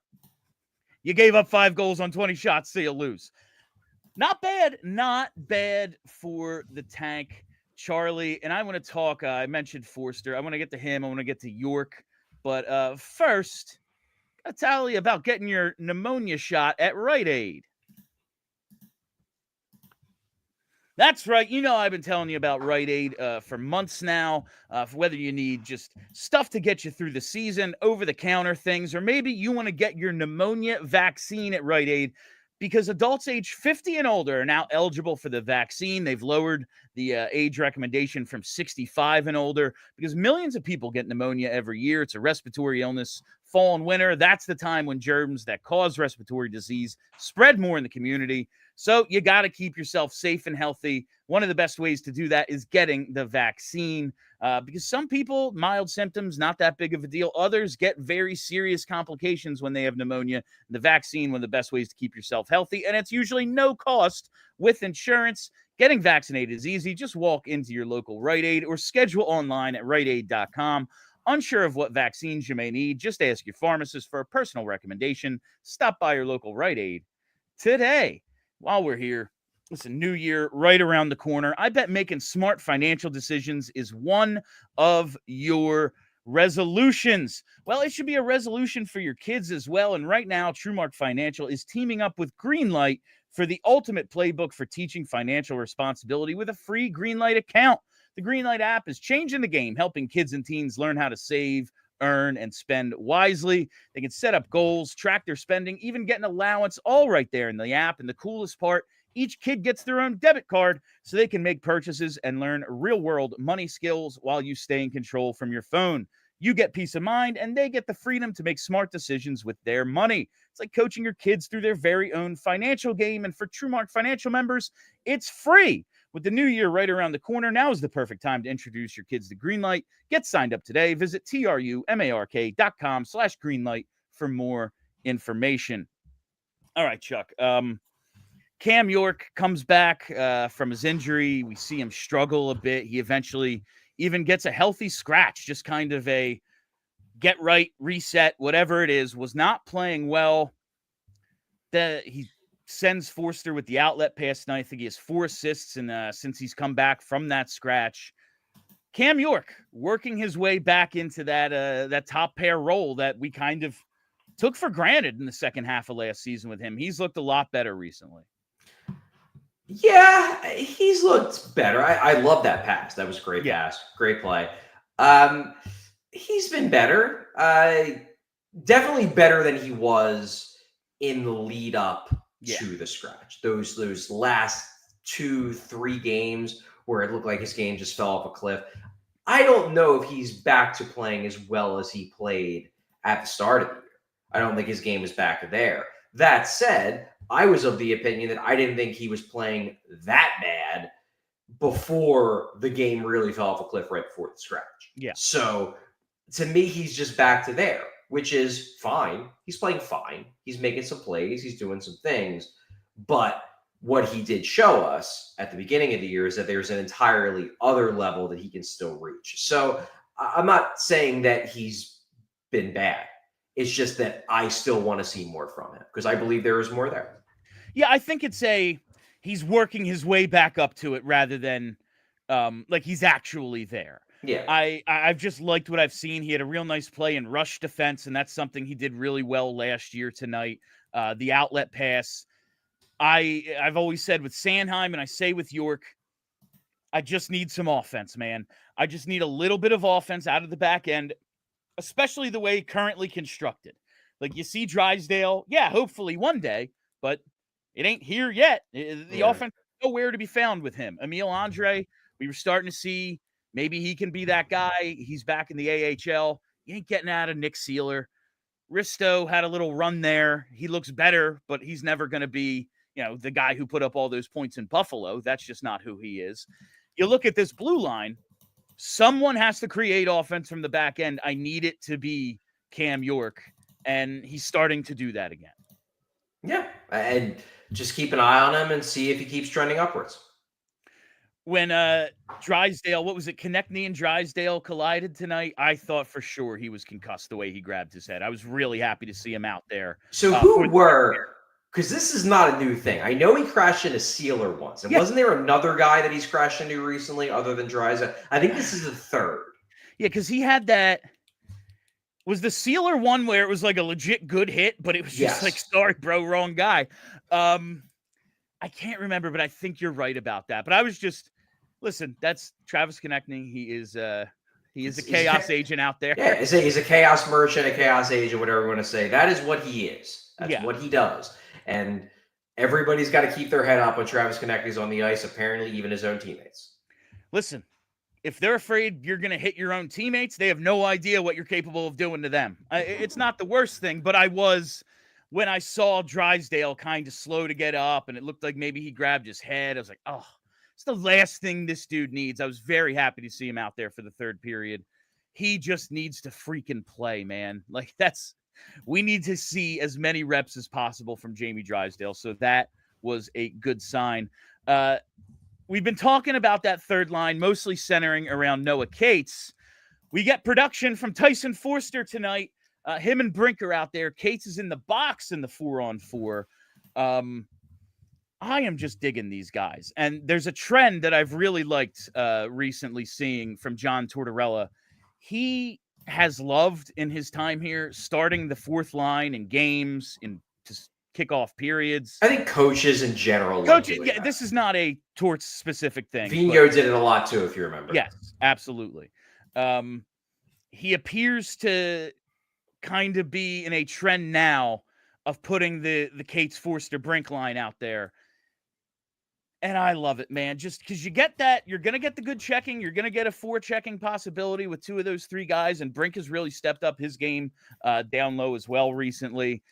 You gave up 5 goals on 20 shots, so you lose. Not bad for the tank. Charlie, and I want to talk. I mentioned Foerster. I want to get to him. I want to get to York. But first, I'll tell you about getting your pneumonia shot at Rite Aid. That's right. You know, I've been telling you about Rite Aid for months now, for whether you need just stuff to get you through the season, over-the-counter things, or maybe you want to get your pneumonia vaccine at Rite Aid, because adults age 50 and older are now eligible for the vaccine. They've lowered the age recommendation from 65 and older because millions of people get pneumonia every year. It's a respiratory illness. Fall and winter, that's the time when germs that cause respiratory disease spread more in the community. So you got to keep yourself safe and healthy. One of the best ways to do that is getting the vaccine because some people, mild symptoms, not that big of a deal. Others get very serious complications when they have pneumonia. The vaccine, one of the best ways to keep yourself healthy, and it's usually no cost with insurance. Getting vaccinated is easy. Just walk into your local Rite Aid or schedule online at riteaid.com. Unsure of what vaccines you may need, just ask your pharmacist for a personal recommendation. Stop by your local Rite Aid today. While we're here, listen, New Year right around the corner. I bet making smart financial decisions is one of your resolutions. Well, it should be a resolution for your kids as well. And right now, TrueMark Financial is teaming up with Greenlight for the ultimate playbook for teaching financial responsibility with a free Greenlight account. The Greenlight app is changing the game, helping kids and teens learn how to save, earn, and spend wisely. They can set up goals, track their spending, even get an allowance all right there in the app. And the coolest part, each kid gets their own debit card so they can make purchases and learn real-world money skills while you stay in control from your phone. You get peace of mind, and they get the freedom to make smart decisions with their money. It's like coaching your kids through their very own financial game. And for TrueMark Financial members, it's free. With the new year right around the corner, now is the perfect time to introduce your kids to Greenlight. Get signed up today. Visit TRUMARK.com/Greenlight for more information. All right, Chuck. Cam York comes back from his injury. We see him struggle a bit. He eventually even gets a healthy scratch, just kind of a get right, reset, whatever it is. Was not playing well. He sends Foerster with the outlet pass tonight. I think he has 4 assists since he's come back from that scratch. Cam York working his way back into that top pair role that we kind of took for granted in the second half of last season with him. He's looked a lot better recently. Yeah, he's looked better. I love that pass. That was a great pass. Great play. He's been better. Definitely better than he was in the lead up to the scratch. Those last 2-3 games where it looked like his game just fell off a cliff. I don't know if he's back to playing as well as he played at the start of the year. I don't think his game is back there. That said, I was of the opinion that I didn't think he was playing that bad before the game really fell off a cliff right before the scratch. Yeah. So to me, he's just back to there, which is fine. He's playing fine. He's making some plays. He's doing some things. But what he did show us at the beginning of the year is that there's an entirely other level that he can still reach. So I'm not saying that he's been bad. It's just that I still want to see more from him because I believe there is more there. Yeah, I think he's working his way back up to it rather than like he's actually there. Yeah. I've just liked what I've seen. He had a real nice play in rush defense, and that's something he did really well last year tonight. The outlet pass. I've always said with Sanheim, and I say with York, I just need some offense, man. I just need a little bit of offense out of the back end, especially the way currently constructed. Like you see Drysdale, hopefully one day, but it ain't here yet. The offense is nowhere to be found with him. Emile Andre, we were starting to see maybe he can be that guy. He's back in the AHL. You ain't getting out of Nick Seeler. Risto had a little run there. He looks better, but he's never going to be, the guy who put up all those points in Buffalo. That's just not who he is. You look at this blue line, someone has to create offense from the back end. I need it to be Cam York, and he's starting to do that again. Yeah, and just keep an eye on him and see if he keeps trending upwards. When Drysdale, what was it, Konecny and Drysdale collided tonight, I thought for sure he was concussed the way he grabbed his head. I was really happy to see him out there. So who were because this is not a new thing. I know he crashed into Sealer once. And wasn't there another guy that he's crashed into recently other than Dryza? I think this is the third. Yeah, because he had that. Was the Sealer one where it was like a legit good hit, but it was just like, sorry, bro, wrong guy. I can't remember, but I think you're right about that. But I was just, listen, that's Travis Konecny. He is a chaos agent out there. Yeah, he's a chaos merchant, a chaos agent, whatever you want to say. That is what he is. That's what he does. And everybody's got to keep their head up when Travis Konecny's on the ice, apparently even his own teammates. Listen, if they're afraid you're going to hit your own teammates, they have no idea what you're capable of doing to them. It's not the worst thing, but when I saw Drysdale kind of slow to get up and it looked like maybe he grabbed his head, I was like, oh, it's the last thing this dude needs. I was very happy to see him out there for the third period. He just needs to freaking play, man. Like, we need to see as many reps as possible from Jamie Drysdale. So that was a good sign. We've been talking about that third line, mostly centering around Noah Cates. We get production from Tyson Foerster tonight. Him and Brink are out there. Cates is in the box in the 4-on-4. I am just digging these guys. And there's a trend that I've really liked recently seeing from John Tortorella. He has loved in his time here starting the fourth line in games, in just kickoff periods. I think coaches in general. This is not a Torts specific thing. Vigneault did it a lot too, if you remember. Yes, absolutely. He appears to kind of be in a trend now of putting the Cates Foerster Brink line out there. And I love it, man. Just because you get that, you're going to get the good checking. You're going to get a forechecking possibility with two of those three guys. And Brink has really stepped up his game down low as well recently.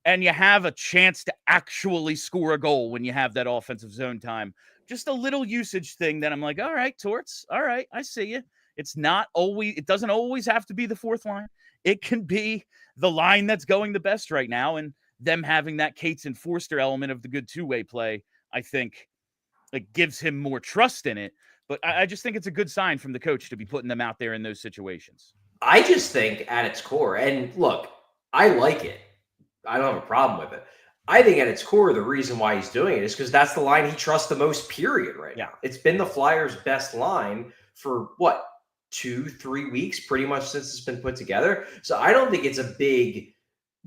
And you have a chance to actually score a goal when you have that offensive zone time. Just a little usage thing that I'm like, all right, Torts, all right, I see you. It doesn't always have to be the fourth line. It can be the line that's going the best right now. And them having that Cates and Foerster element of the good two-way play, I think, it gives him more trust in it. But I just think it's a good sign from the coach to be putting them out there in those situations. I just think at its core, and look, I like it. I don't have a problem with it. I think at its core, the reason why he's doing it is because that's the line he trusts the most, period, right now. It's been the Flyers' best line for, 2-3 weeks, pretty much since it's been put together. So I don't think it's a big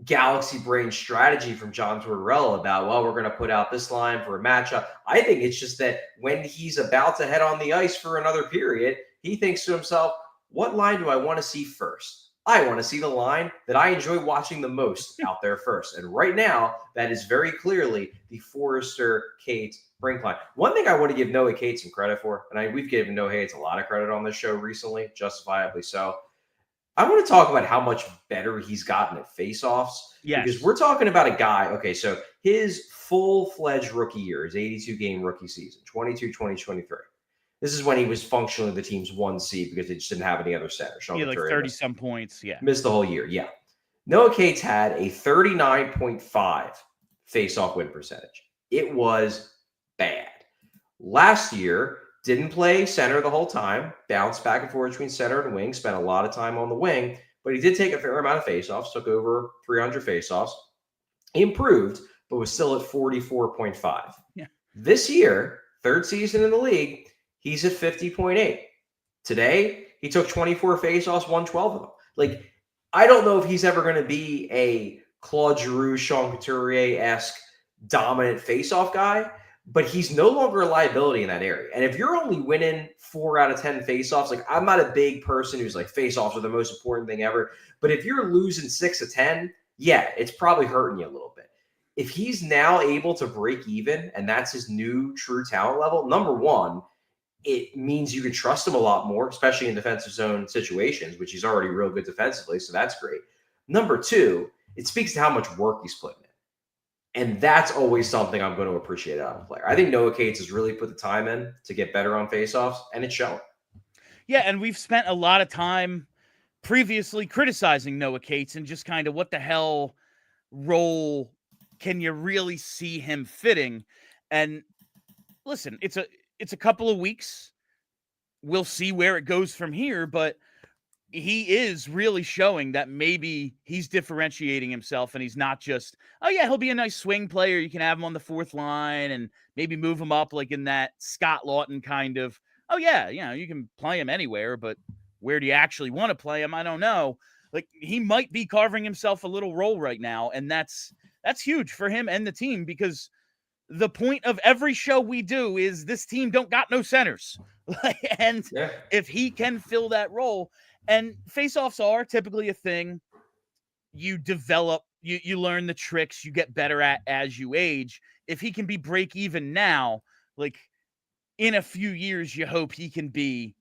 galaxy brain strategy from John Tortorella about, we're going to put out this line for a matchup. I think it's just that when he's about to head on the ice for another period, he thinks to himself, what line do I want to see first? I want to see the line that I enjoy watching the most out there first. And right now, that is very clearly the Foerster Cates Brink line. One thing I want to give Noah Cates some credit for, and we've given Noah Cates a lot of credit on this show recently, justifiably so. I want to talk about how much better he's gotten at faceoffs. Yes. Because we're talking about a guy, okay, so his full-fledged rookie year, his 82-game rookie season, 22-20-23. This is when he was functionally the team's 1C because they just didn't have any other center. Like 30-some points, Missed the whole year, Noah Cates had a 39.5 face-off win percentage. It was bad. Last year, didn't play center the whole time, bounced back and forth between center and wing, spent a lot of time on the wing, but he did take a fair amount of face-offs, took over 300 face-offs. He improved, but was still at 44.5. Yeah. This year, third season in the league, he's at 50.8. Today, he took 24 faceoffs, won 12 of them. Like, I don't know if he's ever going to be a Claude Giroux, Sean Couturier-esque dominant faceoff guy, but he's no longer a liability in that area. And if you're only winning 4 out of 10 faceoffs, like, I'm not a big person who's like faceoffs are the most important thing ever, but if you're losing 6 of 10, it's probably hurting you a little bit. If he's now able to break even, and that's his new true talent level, number one, it means you can trust him a lot more, especially in defensive zone situations, which he's already real good defensively. So that's great. Number two, it speaks to how much work he's putting in. And that's always something I'm going to appreciate out of a player. I think Noah Cates has really put the time in to get better on faceoffs, and it's showing. Yeah, and we've spent a lot of time previously criticizing Noah Cates and just kind of what the hell role can you really see him fitting? And listen, it's a couple of weeks. We'll see where it goes from here, but he is really showing that maybe he's differentiating himself and he's not just, oh yeah, he'll be a nice swing player. You can have him on the fourth line and maybe move him up like in that Scott Laughton kind of, oh yeah, you can play him anywhere, but where do you actually want to play him? I don't know. Like, he might be carving himself a little role right now, and that's huge for him and the team, because the point of every show we do is this team don't got no centers. And if he can fill that role, and faceoffs are typically a thing you develop, you learn the tricks, you get better at as you age. If he can be break even now, like, in a few years, you hope he can be,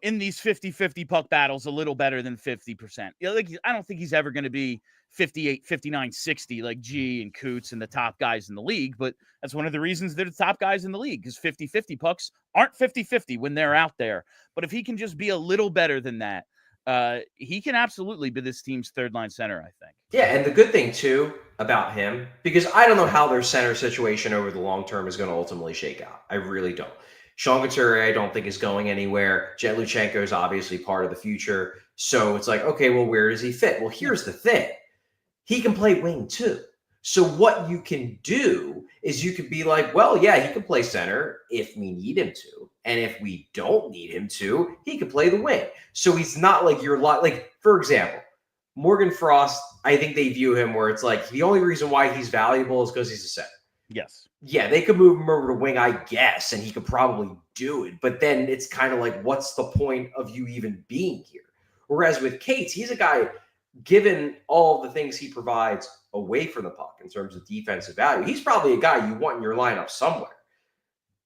in these 50-50 puck battles, a little better than 50%. Like, I don't think he's ever going to be 58, 59, 60 like G and Coots and the top guys in the league, but that's one of the reasons they're the top guys in the league, because 50-50 pucks aren't 50-50 when they're out there. But if he can just be a little better than that, he can absolutely be this team's third line center, I think. Yeah, and the good thing, too, about him, because I don't know how their center situation over the long term is going to ultimately shake out. I really don't. Sean Couturier, I don't think, is going anywhere. Jet Luchenko is obviously part of the future. So it's like, okay, well, where does he fit? Well, here's the thing. He can play wing, too. So what you can do is you could be like, well, yeah, he can play center if we need him to. And if we don't need him to, he can play the wing. So he's not like your lot. Like, for example, Morgan Frost, I think they view him where it's like the only reason why he's valuable is because he's a center. Yes. Yeah, they could move him over to wing, I guess, and he could probably do it. But then it's kind of like, what's the point of you even being here? Whereas with Cates, he's a guy, given all the things he provides away from the puck in terms of defensive value, he's probably a guy you want in your lineup somewhere.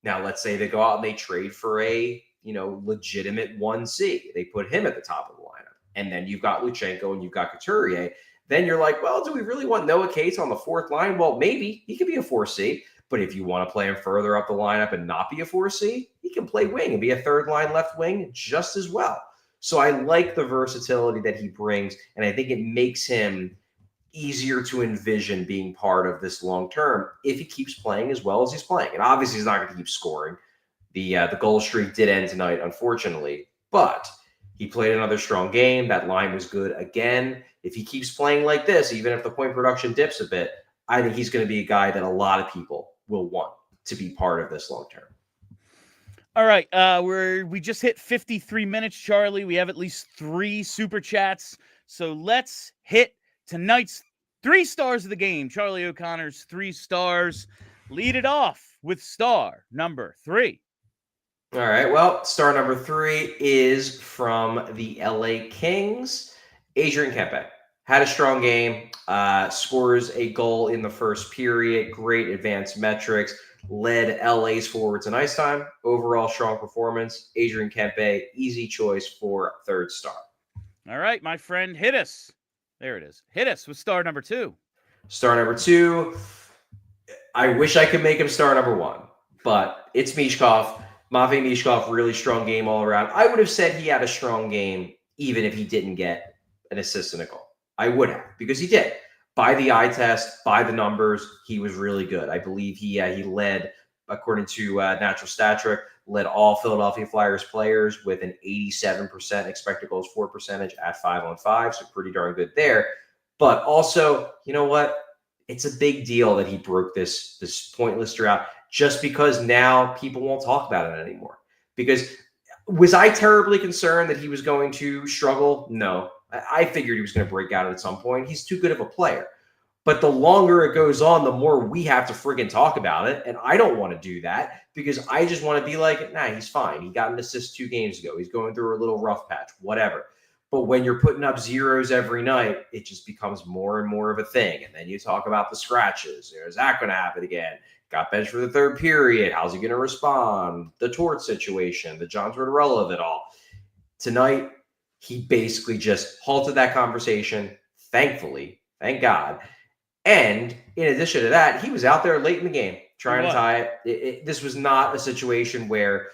Now, let's say they go out and they trade for a, legitimate 1C. They put him at the top of the lineup. And then you've got Luchenko and you've got Couturier. Then you're like, well, do we really want Noah Cates on the fourth line? Well, maybe he could be a 4C. But if you want to play him further up the lineup and not be a 4C, he can play wing and be a third line left wing just as well. So I like the versatility that he brings, and I think it makes him easier to envision being part of this long term if he keeps playing as well as he's playing. And obviously he's not going to keep scoring. The goal streak did end tonight, unfortunately, but he played another strong game. That line was good again. If he keeps playing like this, even if the point production dips a bit, I think he's going to be a guy that a lot of people will want to be part of this long term. All right, we just hit 53 minutes, Charlie. We have at least 3 super chats, so let's hit tonight's 3 stars of the game. Charlie O'Connor's 3 stars. Lead it off with star number 3. All right, well, star number 3 is from the LA Kings. Adrian Kempe had a strong game, scores a goal in the first period, great advanced metrics, led LA's forwards in ice time, overall strong performance. Adrian Kempe, easy choice for 3rd star. All right, my friend, hit us. There it is. Hit us with star number 2. Star number 2, I wish I could make him star number 1, but it's Michkov. Matvei Michkov, really strong game all around. I would have said he had a strong game even if he didn't get an assist and a goal. I would have, because he did. By the eye test, by the numbers, he was really good. I believe he led, according to Natural Stat Trick, led all Philadelphia Flyers players with an 87% expected goals for percentage at 5-on-5, so pretty darn good there. But also, you know what? It's a big deal that he broke this pointless drought, just because now people won't talk about it anymore. Because was I terribly concerned that he was going to struggle? No. I figured he was going to break out at some point. He's too good of a player. But the longer it goes on, the more we have to friggin' talk about it. And I don't want to do that, because I just want to be like, nah, he's fine. He got an assist 2 games ago. He's going through a little rough patch, whatever. But when you're putting up zeros every night, it just becomes more and more of a thing. And then you talk about the scratches. Is that going to happen again? Got benched for the 3rd period. How's he going to respond? The Tort situation, the John Tortorella of it all. Tonight, he basically just halted that conversation, thankfully, thank God. And in addition to that, he was out there late in the game trying to tie it. This was not a situation where,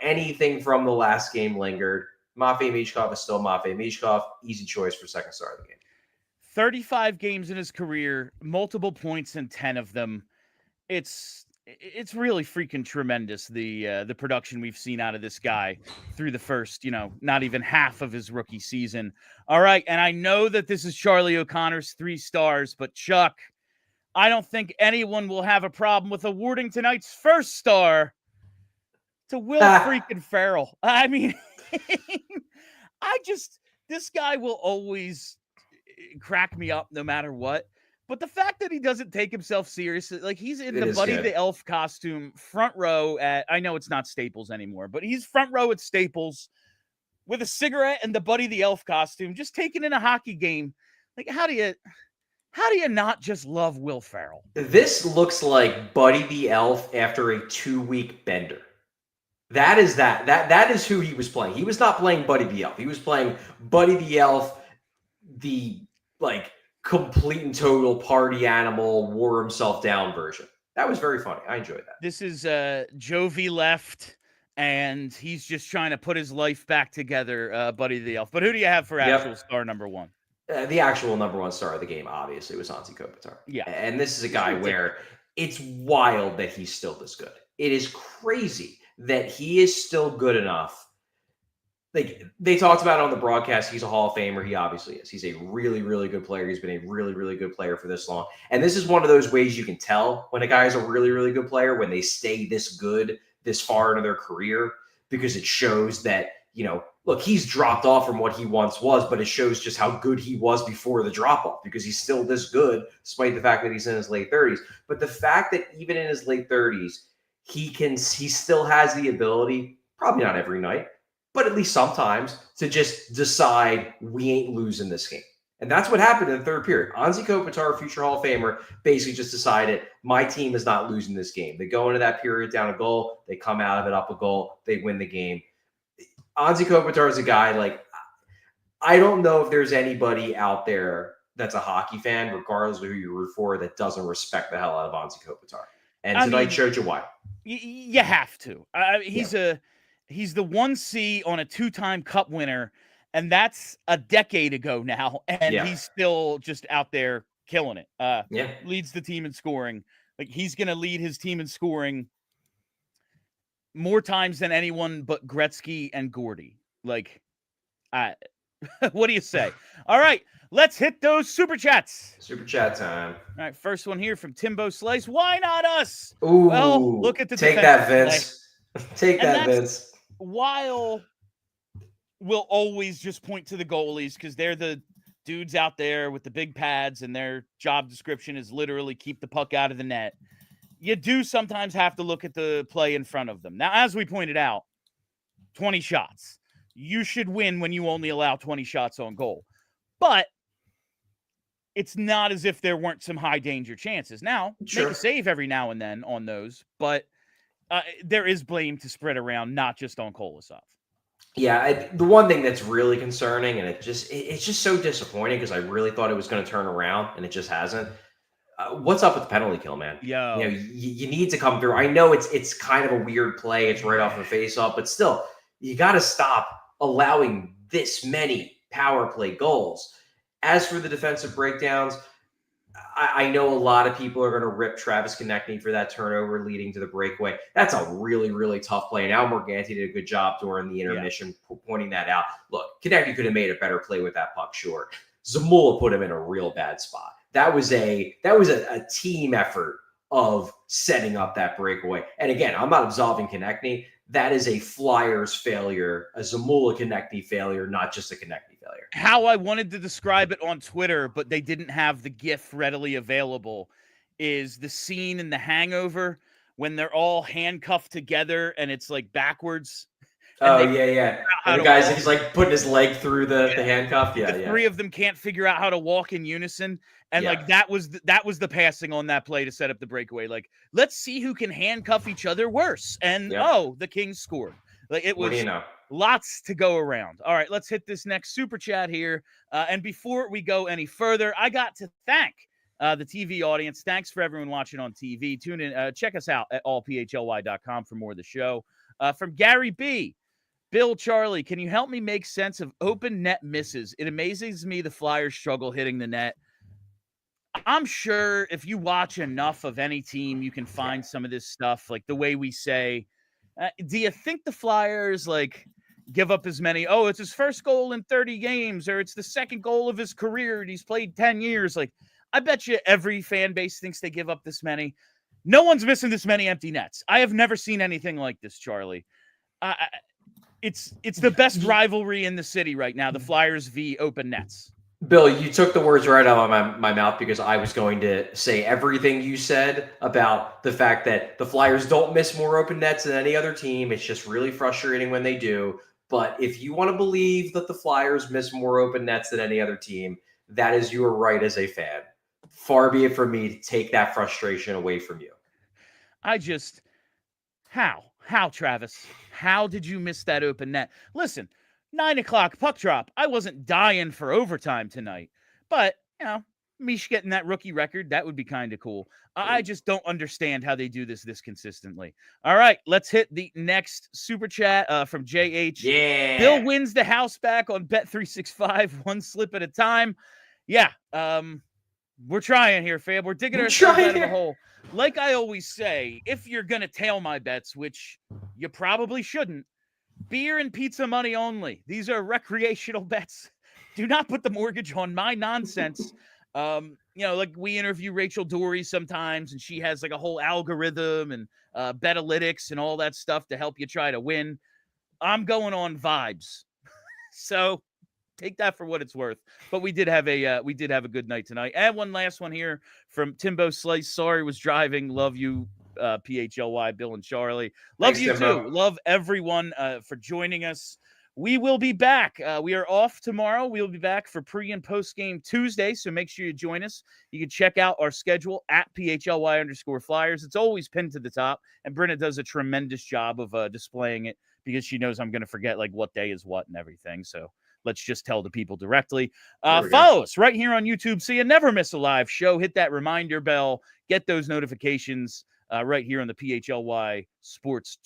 anything from the last game lingered. Matvei Michkov is still Matvei Michkov. Easy choice for 2nd star of the game. 35 games in his career, multiple points in 10 of them. It's it's really freaking tremendous, the production we've seen out of this guy through the first, not even half of his rookie season. All right, and I know that this is Charlie O'Connor's 3 stars, but Chuck, I don't think anyone will have a problem with awarding tonight's first star to Will freaking Ferrell. I mean, this guy will always crack me up no matter what. But the fact that he doesn't take himself seriously, like he's in the Buddy the Elf costume, front row at, I know it's not Staples anymore, but he's front row at Staples with a cigarette and the Buddy the Elf costume, just taking in a hockey game. Like, how do you not just love Will Ferrell? This looks like Buddy the Elf after a 2-week bender. That is who he was playing. He was not playing Buddy the Elf. He was playing Buddy the Elf, the complete and total party animal, wore himself down version. That was very funny. I enjoyed that. This is Jovi left, and he's just trying to put his life back together, Buddy the Elf. But who do you have for actual star number 1? The actual number 1 star of the game, obviously, was Aleksei Kolosov. Yeah. And this is a guy where it's wild that he's still this good. It is crazy that he is still good enough. Like, they talked about it on the broadcast. He's a Hall of Famer. He obviously is. He's a really, really good player. He's been a really, really good player for this long. And this is one of those ways you can tell when a guy is a really, really good player, when they stay this good this far into their career, because it shows that, look, he's dropped off from what he once was, but it shows just how good he was before the drop off, because he's still this good, despite the fact that he's in his late 30s. But the fact that even in his late 30s, he still has the ability, probably not every night, but at least sometimes, to just decide we ain't losing this game. And that's what happened in the third period. Aleksei Kolosov, future Hall of Famer, basically just decided my team is not losing this game. They go into that period down a goal. They come out of it up a goal. They win the game. Aleksei Kolosov is a guy, I don't know if there's anybody out there that's a hockey fan, regardless of who you root for, that doesn't respect the hell out of Aleksei Kolosov. And tonight showed you why. You have to. He's the 1C on a 2-time Cup winner, and that's a decade ago now, and he's still just out there killing it. Leads the team in scoring. Like, he's going to lead his team in scoring more times than anyone but Gretzky and Gordy. Like, what do you say? All right, let's hit those Super Chats. Super Chat time. All right, first one here from Timbo Slice. Why not us? Ooh, well, look at the take that, Vince. Take that, Vince. While we'll always just point to the goalies because they're the dudes out there with the big pads and their job description is literally keep the puck out of the net, you do sometimes have to look at the play in front of them. Now, as we pointed out, 20 shots. You should win when you only allow 20 shots on goal. But it's not as if there weren't some high danger chances. Now, make a save every now and then on those, but there is blame to spread around, not just on Kolosov. Yeah, the one thing that's really concerning, and it's just so disappointing because I really thought it was going to turn around, and it just hasn't. What's up with the penalty kill, man? You need to come through. I know it's kind of a weird play. It's right off the face-off, but still, you got to stop allowing this many power play goals. As for the defensive breakdowns, I know a lot of people are going to rip Travis Konecny for that turnover leading to the breakaway. That's a really, really tough play. And Al Morganti did a good job during the intermission pointing that out. Look, Konecny could have made a better play with that puck short. Zamula put him in a real bad spot. That was a team effort of setting up that breakaway. And again, I'm not absolving Konecny. That is a Flyers failure, a Zamula Konecny failure, not just a Konecny failure. How I wanted to describe it on Twitter, but they didn't have the GIF readily available, is the scene in The Hangover when they're all handcuffed together and it's like backwards. Oh, yeah. And the guy's he's like putting his leg through the handcuff. Yeah, the three of them can't figure out how to walk in unison. And like that was the passing on that play to set up the breakaway. Like, let's see who can handcuff each other worse. And the Kings scored. Like, it was lots to go around. All right, let's hit this next super chat here. And before we go any further, I got to thank the TV audience. Thanks for everyone watching on TV. Tune in, check us out at allphly.com for more of the show. From Gary B. Bill, Charlie, can you help me make sense of open net misses? It amazes me the Flyers struggle hitting the net. I'm sure if you watch enough of any team, you can find some of this stuff, like the way we say, do you think the Flyers give up as many? Oh, it's his first goal in 30 games, or it's the second goal of his career and he's played 10 years. Like, I bet you every fan base thinks they give up this many. No one's missing this many empty nets. I have never seen anything like this, Charlie. It's the best rivalry in the city right now, the Flyers v Open Nets. Bill, you took the words right out of my mouth, because I was going to say everything you said about the fact that the Flyers don't miss more open nets than any other team. It's just really frustrating when they do. But if you want to believe that the Flyers miss more open nets than any other team, that is your right as a fan. Far be it from me to take that frustration away from you. How, Travis? How did you miss that open net? Listen, 9 o'clock puck drop. I wasn't dying for overtime tonight. But, Mish getting that rookie record, that would be kind of cool. I just don't understand how they do this consistently. All right, let's hit the next super chat from JH. Yeah. Bill wins the house back on Bet365, one slip at a time. Yeah, we're trying here, fam. We're digging ourselves out of the hole. Like I always say, if you're going to tail my bets, which you probably shouldn't, beer and pizza money only. These are recreational bets. Do not put the mortgage on my nonsense. Like we interview Rachel Dory sometimes, and she has like a whole algorithm and Betalytics and all that stuff to help you try to win. I'm going on vibes. So take that for what it's worth. But we did have a good night tonight. And one last one here from Timbo Slice. Sorry, was driving. Love you, PHLY, Bill and Charlie. Love you too. Love everyone for joining us. We will be back. We are off tomorrow. We will be back for pre and post game Tuesday. So make sure you join us. You can check out our schedule at PHLY_Flyers. It's always pinned to the top. And Brenna does a tremendous job of displaying it, because she knows I'm going to forget like what day is what and everything. So let's just tell the people directly. Follow us right here on YouTube so you never miss a live show. Hit that reminder bell. Get those notifications right here on the PHLY Sports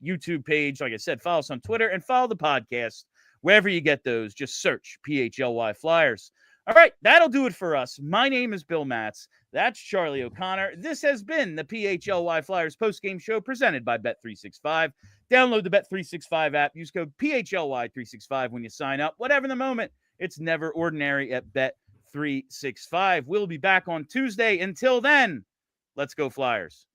YouTube page. Like I said, follow us on Twitter and follow the podcast wherever you get those. Just search PHLY Flyers. All right, that'll do it for us. My name is Bill Matz. That's Charlie O'Connor. This has been the PHLY Flyers postgame show presented by Bet365. Download the Bet365 app. Use code PHLY365 when you sign up. Whatever the moment, it's never ordinary at Bet365. We'll be back on Tuesday. Until then, let's go Flyers.